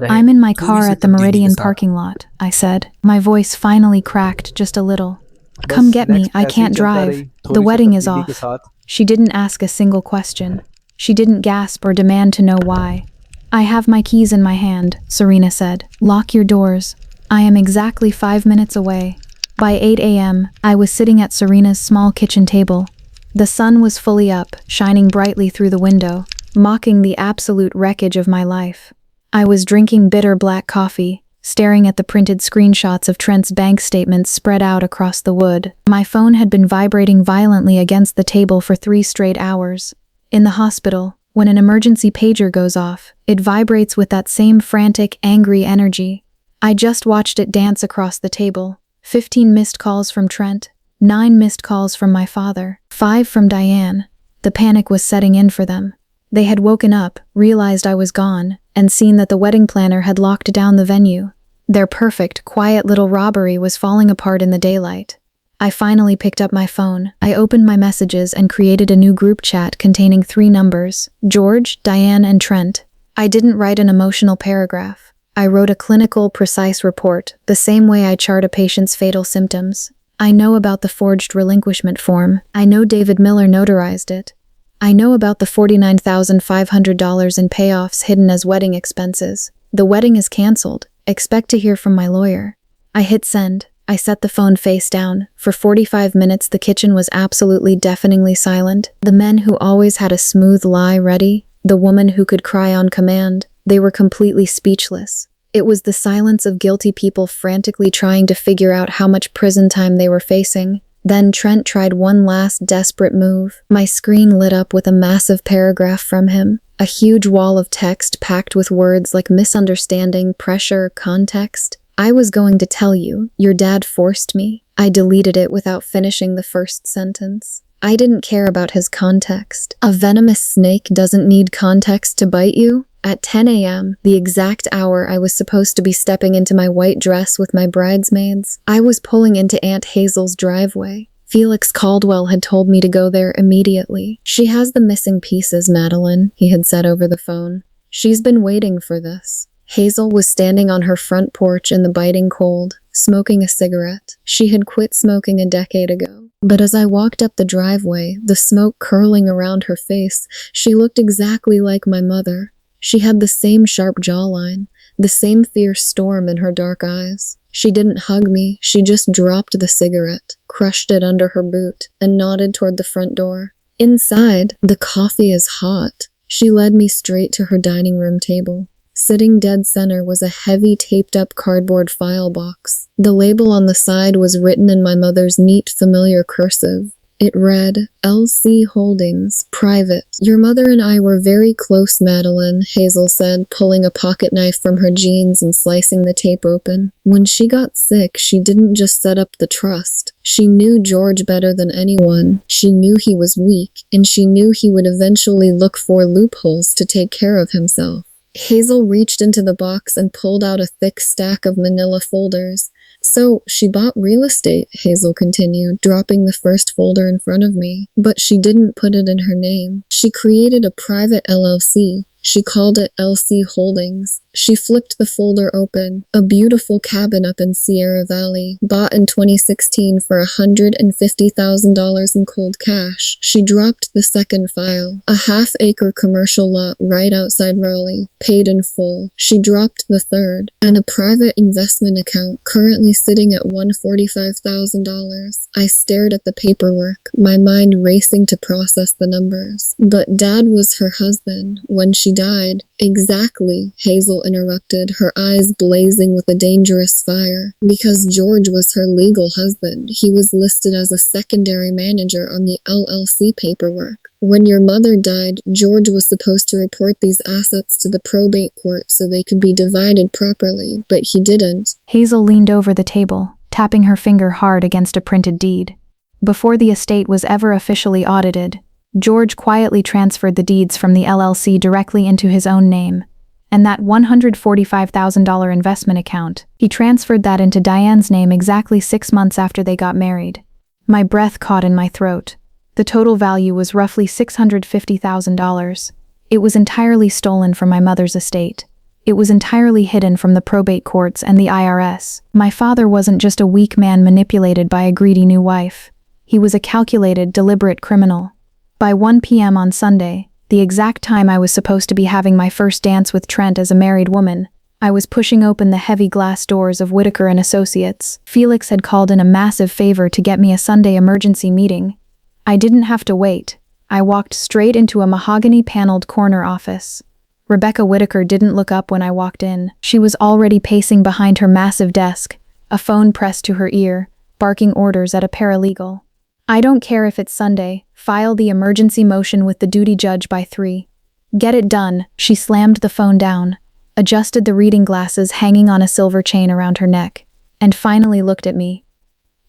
Speaker 1: "I'm in my car at the Meridian parking lot," I said. My voice finally cracked just a little. "Come get me, I can't drive. The wedding is off." She didn't ask a single question. She didn't gasp or demand to know why. "I have my keys in my hand," Serena said. "Lock your doors. I am exactly 5 minutes away." By 8 a.m., I was sitting at Serena's small kitchen table. The sun was fully up, shining brightly through the window, mocking the absolute wreckage of my life. I was drinking bitter black coffee, staring at the printed screenshots of Trent's bank statements spread out across the wood. My phone had been vibrating violently against the table for 3 straight hours. In the hospital, when an emergency pager goes off, it vibrates with that same frantic, angry energy. I just watched it dance across the table. 15 missed calls from Trent, 9 missed calls from my father, 5 from Diane. The panic was setting in for them. They had woken up, realized I was gone, and seen that the wedding planner had locked down the venue. Their perfect, quiet little robbery was falling apart in the daylight. I finally picked up my phone. I opened my messages and created a new group chat containing 3 numbers: George, Diane, and Trent. I didn't write an emotional paragraph. I wrote a clinical, precise report, the same way I chart a patient's fatal symptoms. I know about the forged relinquishment form. I know David Miller notarized it. I know about the $49,500 in payoffs hidden as wedding expenses. The wedding is canceled. Expect to hear from my lawyer. I hit send. I set the phone face down. For 45 minutes, the kitchen was absolutely deafeningly silent. The men who always had a smooth lie ready, the woman who could cry on command, they were completely speechless. It was the silence of guilty people frantically trying to figure out how much prison time they were facing. Then Trent tried one last desperate move. My screen lit up with a massive paragraph from him. A huge wall of text packed with words like misunderstanding, pressure, context. I was going to tell you, your dad forced me. I deleted it without finishing the first sentence. I didn't care about his context. A venomous snake doesn't need context to bite you. At 10 a.m., the exact hour I was supposed to be stepping into my white dress with my bridesmaids, I was pulling into Aunt Hazel's driveway. Felix Caldwell had told me to go there immediately. She has the missing pieces, Madeline, he had said over the phone. She's been waiting for this. Hazel was standing on her front porch in the biting cold, smoking a cigarette. She had quit smoking a decade ago. But as I walked up the driveway, the smoke curling around her face, she looked exactly like my mother. She had the same sharp jawline, the same fierce storm in her dark eyes. She didn't hug me, she just dropped the cigarette, crushed it under her boot, and nodded toward the front door. Inside, the coffee is hot. She led me straight to her dining room table. Sitting dead center was a heavy taped-up cardboard file box. The label on the side was written in my mother's neat, familiar cursive. It read, LC Holdings, Private. Your mother and I were very close, Madeline, Hazel said, pulling a pocket knife from her jeans and slicing the tape open. When she got sick, she didn't just set up the trust. She knew George better than anyone. She knew he was weak, and she knew he would eventually look for loopholes to take care of himself. Hazel reached into the box and pulled out a thick stack of manila folders. So, she bought real estate, Hazel continued, dropping the first folder in front of me. But she didn't put it in her name. She created a private LLC. She called it LC Holdings. She flipped the folder open. A beautiful cabin up in Sierra Valley, bought in 2016 for $150,000 in cold cash. She dropped the second file. A half-acre commercial lot right outside Raleigh, paid in full. She dropped the third. And a private investment account currently sitting at $145,000. I stared at the paperwork, my mind racing to process the numbers. But Dad was her husband when she died. Exactly, Hazel interrupted, her eyes blazing with a dangerous fire. Because George was her legal husband, he was listed as a secondary manager on the LLC paperwork. When your mother died, George was supposed to report these assets to the probate court so they could be divided properly, but he didn't. Hazel leaned over the table, tapping her finger hard against a printed deed. Before the estate was ever officially audited, George quietly transferred the deeds from the LLC directly into his own name. And that $145,000 investment account, he transferred that into Diane's name exactly 6 months after they got married. My breath caught in my throat. The total value was roughly $650,000. It was entirely stolen from my mother's estate. It was entirely hidden from the probate courts and the IRS. My father wasn't just a weak man manipulated by a greedy new wife. He was a calculated, deliberate criminal. By 1 p.m. on Sunday, the exact time I was supposed to be having my first dance with Trent as a married woman, I was pushing open the heavy glass doors of Whitaker and Associates. Felix had called in a massive favor to get me a Sunday emergency meeting. I didn't have to wait. I walked straight into a mahogany-paneled corner office. Rebecca Whitaker didn't look up when I walked in. She was already pacing behind her massive desk, a phone pressed to her ear, barking orders at a paralegal. I don't care if it's Sunday. File the emergency motion with the duty judge by 3. Get it done. She slammed the phone down, adjusted the reading glasses hanging on a silver chain around her neck, and finally looked at me.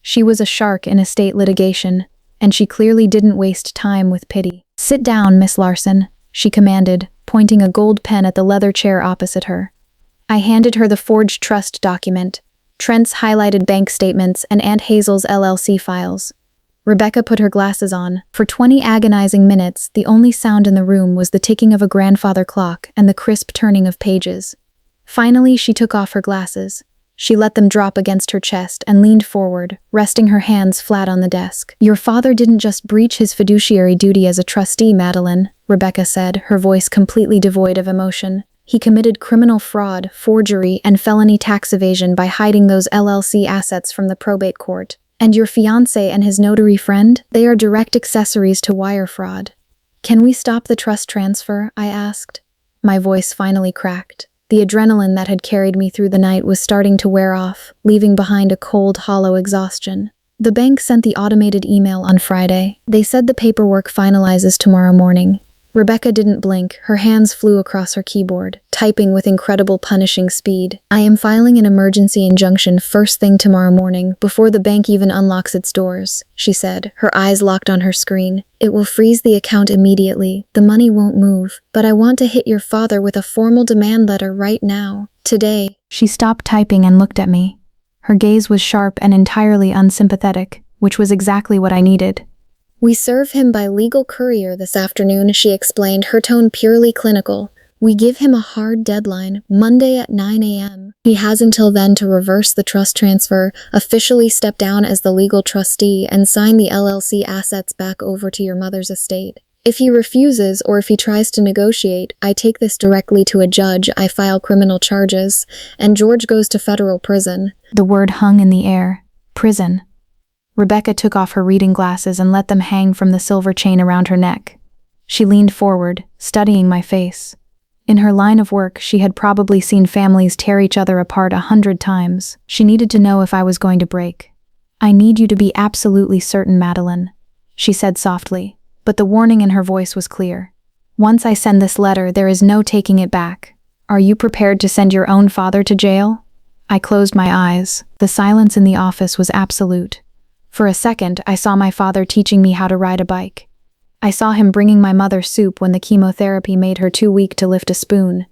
Speaker 1: She was a shark in estate litigation, and she clearly didn't waste time with pity. Sit down, Miss Larson, she commanded, pointing a gold pen at the leather chair opposite her. I handed her the forged trust document, Trent's highlighted bank statements, and Aunt Hazel's LLC files. Rebecca put her glasses on. For 20 agonizing minutes, the only sound in the room was the ticking of a grandfather clock and the crisp turning of pages. Finally, she took off her glasses. She let them drop against her chest and leaned forward, resting her hands flat on the desk. "Your father didn't just breach his fiduciary duty as a trustee, Madeline," Rebecca said, her voice completely devoid of emotion. "He committed criminal fraud, forgery, and felony tax evasion by hiding those LLC assets from the probate court. And your fiancé and his notary friend? They are direct accessories to wire fraud." "Can we stop the trust transfer?" I asked. My voice finally cracked. The adrenaline that had carried me through the night was starting to wear off, leaving behind a cold, hollow exhaustion. The bank sent the automated email on Friday. They said the paperwork finalizes tomorrow morning. Rebecca didn't blink. Her hands flew across her keyboard, typing with incredible punishing speed. "I am filing an emergency injunction first thing tomorrow morning, before the bank even unlocks its doors," she said, her eyes locked on her screen. "It will freeze the account immediately. The money won't move. But I want to hit your father with a formal demand letter right now. Today." She stopped typing and looked at me. Her gaze was sharp and entirely unsympathetic, which was exactly what I needed. "We serve him by legal courier this afternoon," she explained, her tone purely clinical. "We give him a hard deadline, Monday at 9 a.m. He has until then to reverse the trust transfer, officially step down as the legal trustee, and sign the LLC assets back over to your mother's estate. If he refuses, or if he tries to negotiate, I take this directly to a judge, I file criminal charges, and George goes to federal prison." The word hung in the air. Prison. Rebecca took off her reading glasses and let them hang from the silver chain around her neck. She leaned forward, studying my face. In her line of work, she had probably seen families tear each other apart 100 times. She needed to know if I was going to break. "I need you to be absolutely certain, Madeline," she said softly, but the warning in her voice was clear. "Once I send this letter, there is no taking it back. Are you prepared to send your own father to jail?" I closed my eyes. The silence in the office was absolute. For a second, I saw my father teaching me how to ride a bike. I saw him bringing my mother soup when the chemotherapy made her too weak to lift a spoon.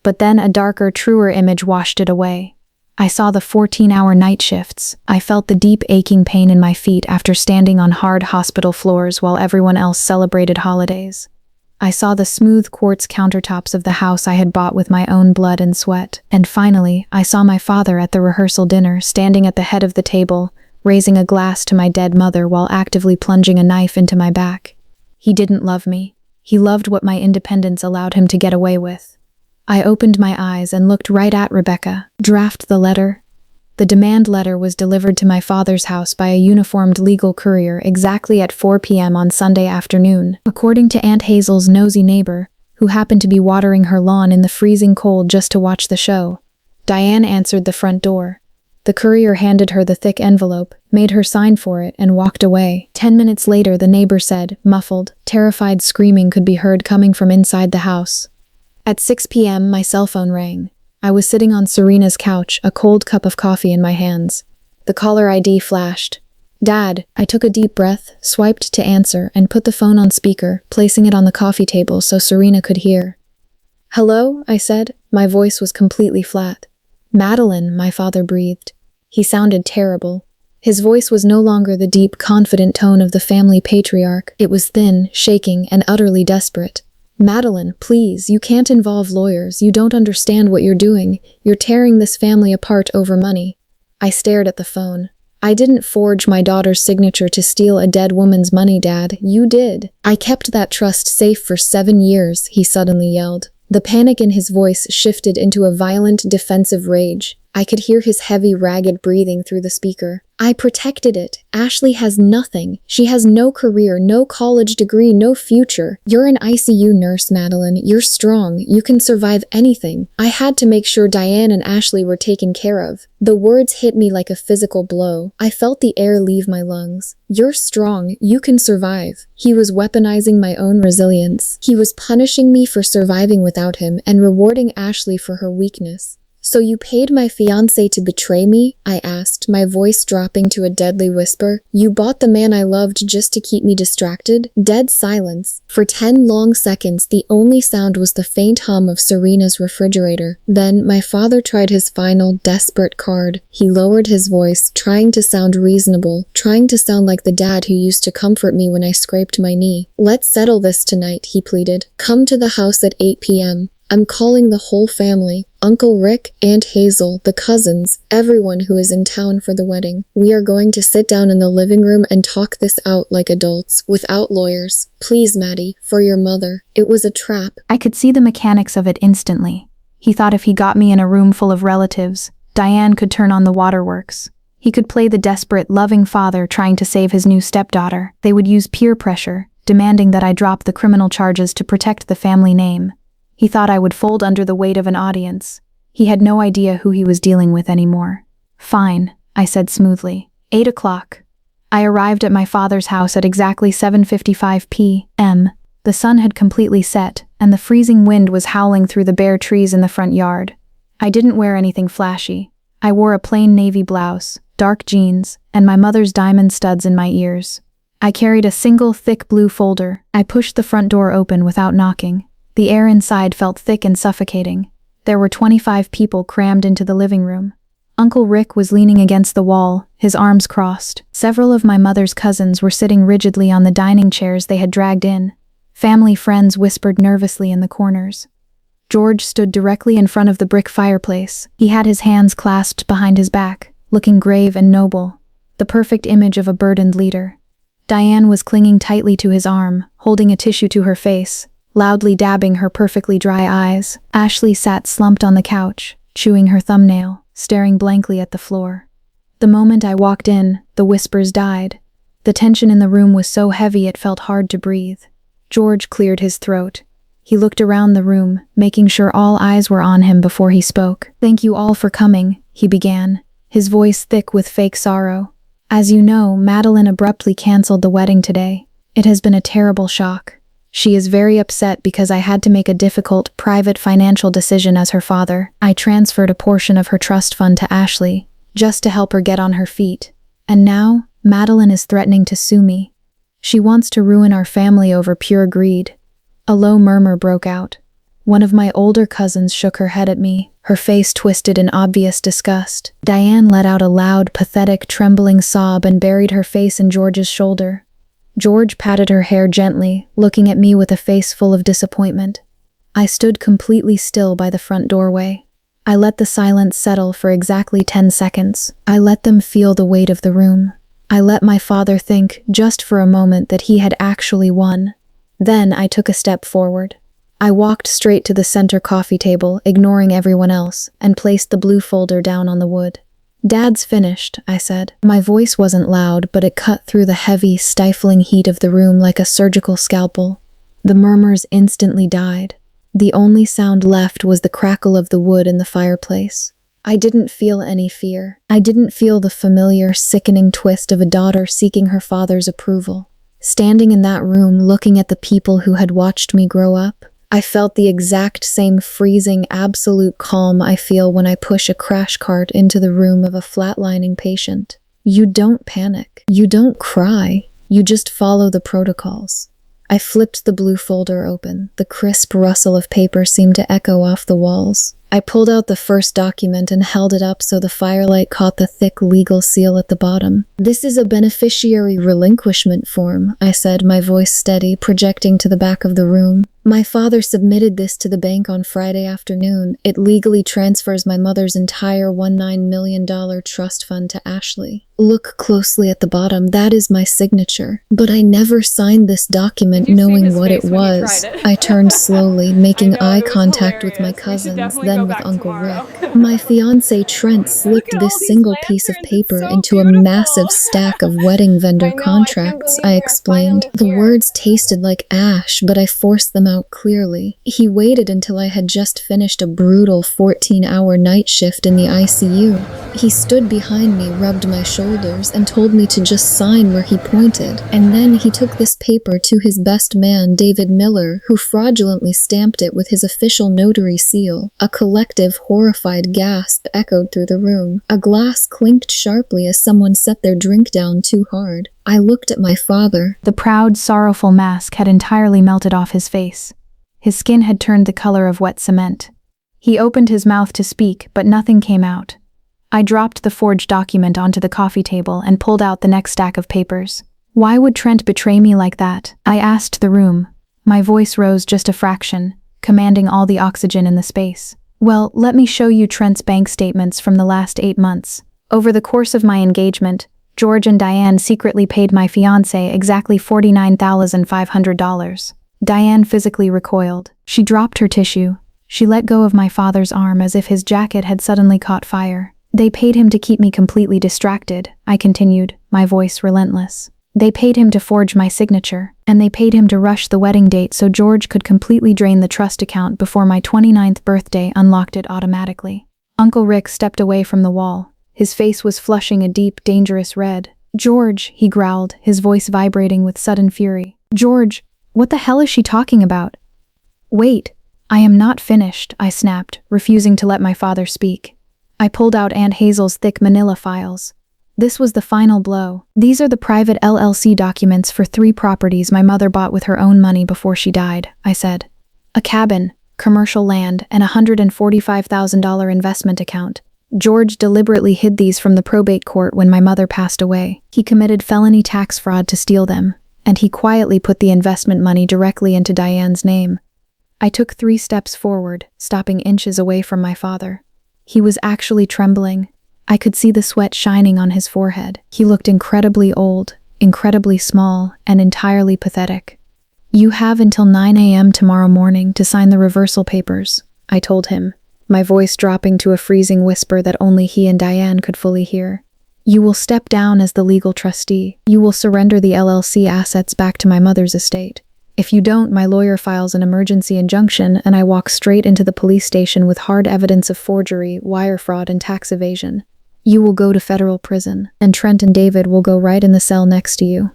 Speaker 1: But then a darker, truer image washed it away. I saw the 14-hour night shifts. I felt the deep aching pain in my feet after standing on hard hospital floors while everyone else celebrated holidays. I saw the smooth quartz countertops of the house I had bought with my own blood and sweat. And finally, I saw my father at the rehearsal dinner, standing at the head of the table, raising a glass to my dead mother while actively plunging a knife into my back. He didn't love me. He loved what my independence allowed him to get away with. I opened my eyes and looked right at Rebecca. "Draft the letter." The demand letter was delivered to my father's house by a uniformed legal courier exactly at 4 p.m. on Sunday afternoon, according to Aunt Hazel's nosy neighbor, who happened to be watering her lawn in the freezing cold just to watch the show. Diane answered the front door. The courier handed her the thick envelope, made her sign for it, and walked away. 10 minutes later, the neighbor said, muffled, terrified screaming could be heard coming from inside the house. At 6 p.m., my cell phone rang. I was sitting on Serena's couch, a cold cup of coffee in my hands. The caller ID flashed. "Dad," I took a deep breath, swiped to answer, and put the phone on speaker, placing it on the coffee table so Serena could hear. "Hello?" I said. My voice was completely flat. "Madeline," my father breathed. He sounded terrible. His voice was no longer the deep, confident tone of the family patriarch. It was thin, shaking, and utterly desperate. "Madeline, please, you can't involve lawyers. You don't understand what you're doing. You're tearing this family apart over money." I stared at the phone. "I didn't forge my daughter's signature to steal a dead woman's money, Dad. You did. I kept that trust safe for 7 years," he suddenly yelled. The panic in his voice shifted into a violent, defensive rage. I could hear his heavy, ragged breathing through the speaker. "I protected it. Ashley has nothing. She has no career, no college degree, no future. You're an ICU nurse, Madeline. You're strong. You can survive anything. I had to make sure Diane and Ashley were taken care of." The words hit me like a physical blow. I felt the air leave my lungs. "You're strong. You can survive." He was weaponizing my own resilience. He was punishing me for surviving without him and rewarding Ashley for her weakness.
Speaker 2: "So you paid my fiancé to betray me?" I asked, my voice dropping to a deadly whisper. "You bought the man I loved just to keep me distracted?" Dead silence. For 10 long seconds, the only sound was the faint hum of Serena's refrigerator. Then my father tried his final, desperate card. He lowered his voice, trying to sound reasonable, trying to sound like the dad who used to comfort me when I scraped my knee. "Let's settle this tonight," he pleaded. "Come to the house at 8 p.m. I'm calling the whole family. Uncle Rick, Aunt Hazel, the cousins, everyone who is in town for the wedding. We are going to sit down in the living room and talk this out like adults, without lawyers. Please, Maddie, for your mother. It was a trap."
Speaker 1: I could see the mechanics of it instantly. He thought if he got me in a room full of relatives, Diane could turn on the waterworks. He could play the desperate, loving father trying to save his new stepdaughter. They would use peer pressure, demanding that I drop the criminal charges to protect the family name. He thought I would fold under the weight of an audience. He had no idea who he was dealing with anymore. "Fine," I said smoothly. 8 o'clock. I arrived at my father's house at exactly 7:55 p.m. The sun had completely set, and the freezing wind was howling through the bare trees in the front yard. I didn't wear anything flashy. I wore a plain navy blouse, dark jeans, and my mother's diamond studs in my ears. I carried a single thick blue folder. I pushed the front door open without knocking. The air inside felt thick and suffocating. There were 25 people crammed into the living room. Uncle Rick was leaning against the wall, his arms crossed. Several of my mother's cousins were sitting rigidly on the dining chairs they had dragged in. Family friends whispered nervously in the corners. George stood directly in front of the brick fireplace. He had his hands clasped behind his back, looking grave and noble, the perfect image of a burdened leader. Diane was clinging tightly to his arm, holding a tissue to her face, loudly dabbing her perfectly dry eyes. Ashley sat slumped on the couch, chewing her thumbnail, staring blankly at the floor. The moment I walked in, the whispers died. The tension in the room was so heavy it felt hard to breathe. George cleared his throat. He looked around the room, making sure all eyes were on him before he spoke. "Thank you all for coming," he began, his voice thick with fake sorrow. "As you know, Madeline abruptly canceled the wedding today. It has been a terrible shock. She is very upset because I had to make a difficult, private financial decision as her father. I transferred a portion of her trust fund to Ashley, just to help her get on her feet. And now, Madeline is threatening to sue me. She wants to ruin our family over pure greed." A low murmur broke out. One of my older cousins shook her head at me, her face twisted in obvious disgust. Diane let out a loud, pathetic, trembling sob and buried her face in George's shoulder. George patted her hair gently, looking at me with a face full of disappointment. I stood completely still by the front doorway. I let the silence settle for exactly 10 seconds. I let them feel the weight of the room. I let my father think, just for a moment, that he had actually won. Then I took a step forward. I walked straight to the center coffee table, ignoring everyone else, and placed the blue folder down on the wood. "Dad's finished," I said. My voice wasn't loud, but it cut through the heavy, stifling heat of the room like a surgical scalpel. The murmurs instantly died. The only sound left was the crackle of the wood in the fireplace. I didn't feel any fear. I didn't feel the familiar, sickening twist of a daughter seeking her father's approval. Standing in that room, looking at the people who had watched me grow up, I felt the exact same freezing, absolute calm I feel when I push a crash cart into the room of a flatlining patient. You don't panic. You don't cry. You just follow the protocols. I flipped the blue folder open. The crisp rustle of paper seemed to echo off the walls. I pulled out the first document and held it up so the firelight caught the thick legal seal at the bottom. "This is a beneficiary relinquishment form," I said, my voice steady, projecting to the back of the room. "My father submitted this to the bank on Friday afternoon. It legally transfers my mother's entire $19 million trust fund to Ashley. Look closely at the bottom. That is my signature. But I never signed this document knowing what it was." I turned slowly, making eye contact with my cousins, then with Uncle Rick. "My fiancé Trent slipped this single piece of paper into a massive stack of wedding vendor contracts," I explained. The words tasted like ash, but I forced them out clearly. "He waited until I had just finished a brutal 14-hour night shift in the ICU. He stood behind me, rubbed my shoulder,
Speaker 2: shoulders and told me to just sign where he pointed. And then he took this paper to his best man, David Miller, who fraudulently stamped it with his official notary seal. A collective, horrified gasp echoed through the room. A glass clinked sharply as someone set their drink down too hard. I looked at my father.
Speaker 1: The proud, sorrowful mask had entirely melted off his face. His skin had turned the color of wet cement. He opened his mouth to speak, but nothing came out. I dropped the forged document onto the coffee table and pulled out the next stack of papers. Why would Trent betray me like that? I asked the room. My voice rose just a fraction, commanding all the oxygen in the space. Well, let me show you Trent's bank statements from the last 8 months. Over the course of my engagement, George and Diane secretly paid my fiancé exactly $49,500. Diane physically recoiled. She dropped her tissue. She let go of my father's arm as if his jacket had suddenly caught fire. They paid him to keep me completely distracted, I continued, my voice relentless. They paid him to forge my signature, and they paid him to rush the wedding date so George could completely drain the trust account before my 29th birthday unlocked it automatically. Uncle Rick stepped away from the wall. His face was flushing a deep, dangerous red. "George," he growled, his voice vibrating with sudden fury. "George, what the hell is she talking about?" "Wait, I am not finished," I snapped, refusing to let my father speak. I pulled out Aunt Hazel's thick manila files. This was the final blow. "These are the private LLC documents for 3 properties my mother bought with her own money before she died," I said. "A cabin, commercial land, and a $145,000 investment account. George deliberately hid these from the probate court when my mother passed away. He committed felony tax fraud to steal them, and he quietly put the investment money directly into Diane's name." I took 3 steps forward, stopping inches away from my father. He was actually trembling. I could see the sweat shining on his forehead. He looked incredibly old, incredibly small, and entirely pathetic. "You have until 9 a.m. tomorrow morning to sign the reversal papers," I told him, my voice dropping to a freezing whisper that only he and Diane could fully hear. "You will step down as the legal trustee. You will surrender the LLC assets back to my mother's estate. If you don't, my lawyer files an emergency injunction and I walk straight into the police station with hard evidence of forgery, wire fraud, and tax evasion. You will go to federal prison, and Trent and David will go right in the cell next to you."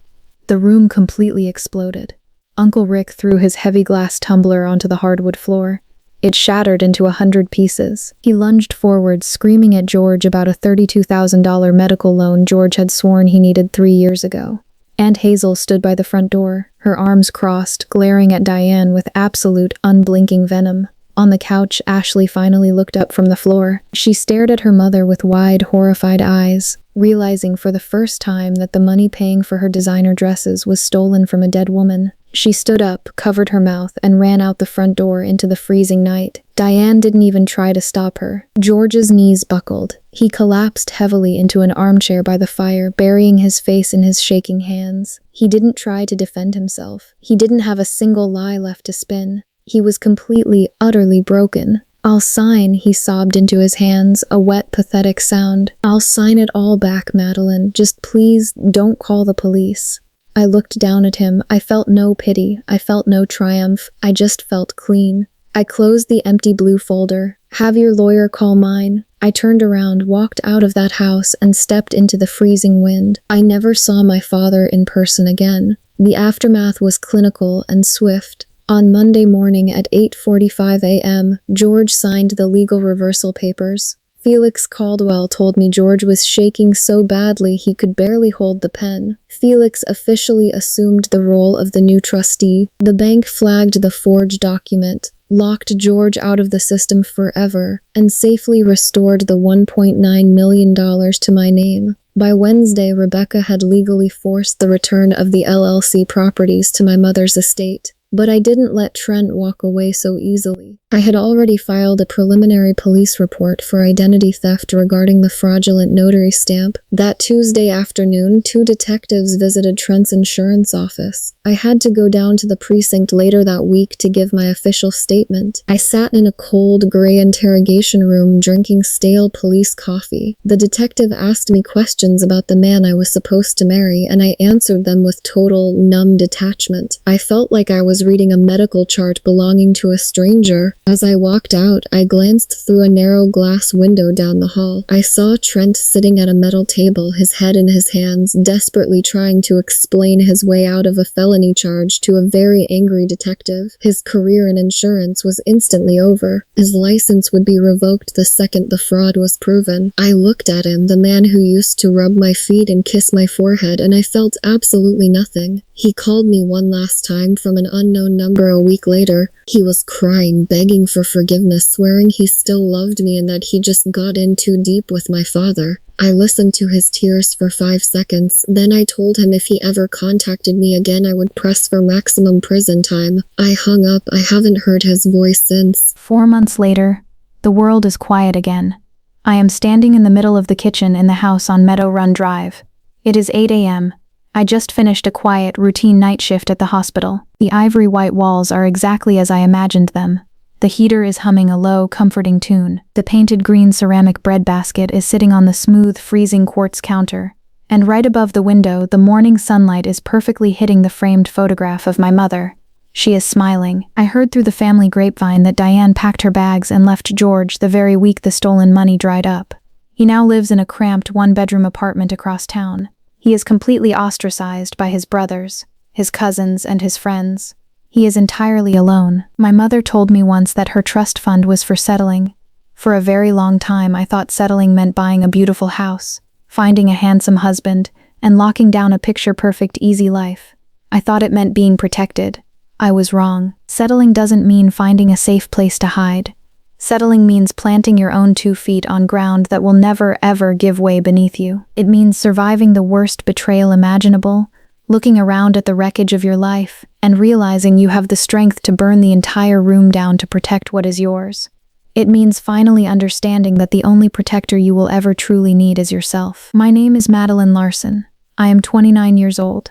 Speaker 1: The room completely exploded. Uncle Rick threw his heavy glass tumbler onto the hardwood floor. It shattered into 100 pieces. He lunged forward, screaming at George about a $32,000 medical loan George had sworn he needed 3 years ago. Aunt Hazel stood by the front door, her arms crossed, glaring at Diane with absolute, unblinking venom. On the couch, Ashley finally looked up from the floor. She stared at her mother with wide, horrified eyes, realizing for the first time that the money paying for her designer dresses was stolen from a dead woman. She stood up, covered her mouth, and ran out the front door into the freezing night. Diane didn't even try to stop her. George's knees buckled. He collapsed heavily into an armchair by the fire, burying his face in his shaking hands. He didn't try to defend himself. He didn't have a single lie left to spin. He was completely, utterly broken. "I'll sign," he sobbed into his hands, a wet, pathetic sound. "I'll sign it all back, Madeline. Just please don't call the police." I looked down at him. I felt no pity. I felt no triumph. I just felt clean. I closed the empty blue folder. "Have your lawyer call mine." I turned around, walked out of that house, and stepped into the freezing wind. I never saw my father in person again. The aftermath was clinical and swift. On Monday morning at 8:45 a.m., George signed the legal reversal papers. Felix Caldwell told me George was shaking so badly he could barely hold the pen. Felix officially assumed the role of the new trustee. The bank flagged the forged document, locked George out of the system forever, and safely restored the $1.9 million to my name. By Wednesday, Rebecca had legally forced the return of the LLC properties to my mother's estate. But I didn't let Trent walk away so easily. I had already filed a preliminary police report for identity theft regarding the fraudulent notary stamp. That Tuesday afternoon, 2 detectives visited Trent's insurance office. I had to go down to the precinct later that week to give my official statement. I sat in a cold, gray interrogation room drinking stale police coffee. The detective asked me questions about the man I was supposed to marry, and I answered them with total, numb detachment. I felt like I was
Speaker 2: was reading a medical chart belonging to a stranger. As I walked out, I glanced through a narrow glass window down the hall. I saw Trent sitting at a metal table, his head in his hands, desperately trying to explain his way out of a felony charge to a very angry detective. His career in insurance was instantly over. His license would be revoked the second the fraud was proven. I looked at him, the man who used to rub my feet and kiss my forehead, and I felt absolutely nothing. He called me one last time from an unknown number a week later. He was crying, begging for forgiveness, swearing he still loved me and that he just got in too deep with my father. I listened to his tears for 5 seconds. Then I told him if he ever contacted me again, I would press for maximum prison time. I hung up. I haven't heard his voice since.
Speaker 1: 4 months later, the world is quiet again. I am standing in the middle of the kitchen in the house on Meadow Run Drive. It is 8 a.m. I just finished a quiet, routine night shift at the hospital. The ivory white walls are exactly as I imagined them. The heater is humming a low, comforting tune. The painted green ceramic bread basket is sitting on the smooth, freezing quartz counter. And right above the window, the morning sunlight is perfectly hitting the framed photograph of my mother. She is smiling. I heard through the family grapevine that Diane packed her bags and left George the very week the stolen money dried up. He now lives in a cramped one-bedroom apartment across town. He is completely ostracized by his brothers, his cousins, and his friends. He is entirely alone. My mother told me once that her trust fund was for settling. For a very long time, I thought settling meant buying a beautiful house, finding a handsome husband, and locking down a picture-perfect, easy life. I thought it meant being protected. I was wrong. Settling doesn't mean finding a safe place to hide. Settling means planting your own 2 feet on ground that will never, ever give way beneath you. It means surviving the worst betrayal imaginable, looking around at the wreckage of your life, and realizing you have the strength to burn the entire room down to protect what is yours. It means finally understanding that the only protector you will ever truly need is yourself. My name is Madeline Larson. I am 29 years old.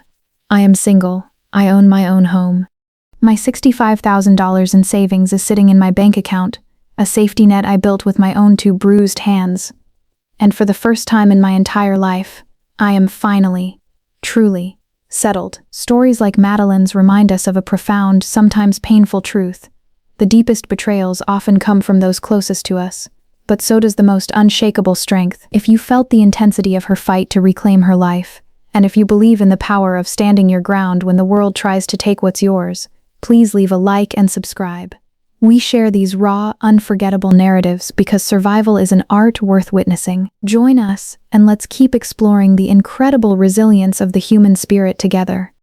Speaker 1: I am single. I own my own home. My $65,000 in savings is sitting in my bank account, a safety net I built with my own 2 bruised hands. And for the first time in my entire life, I am finally, truly, settled. Stories like Madeline's remind us of a profound, sometimes painful truth. The deepest betrayals often come from those closest to us, but so does the most unshakable strength. If you felt the intensity of her fight to reclaim her life, and if you believe in the power of standing your ground when the world tries to take what's yours, please leave a like and subscribe. We share these raw, unforgettable narratives because survival is an art worth witnessing. Join us, and let's keep exploring the incredible resilience of the human spirit together.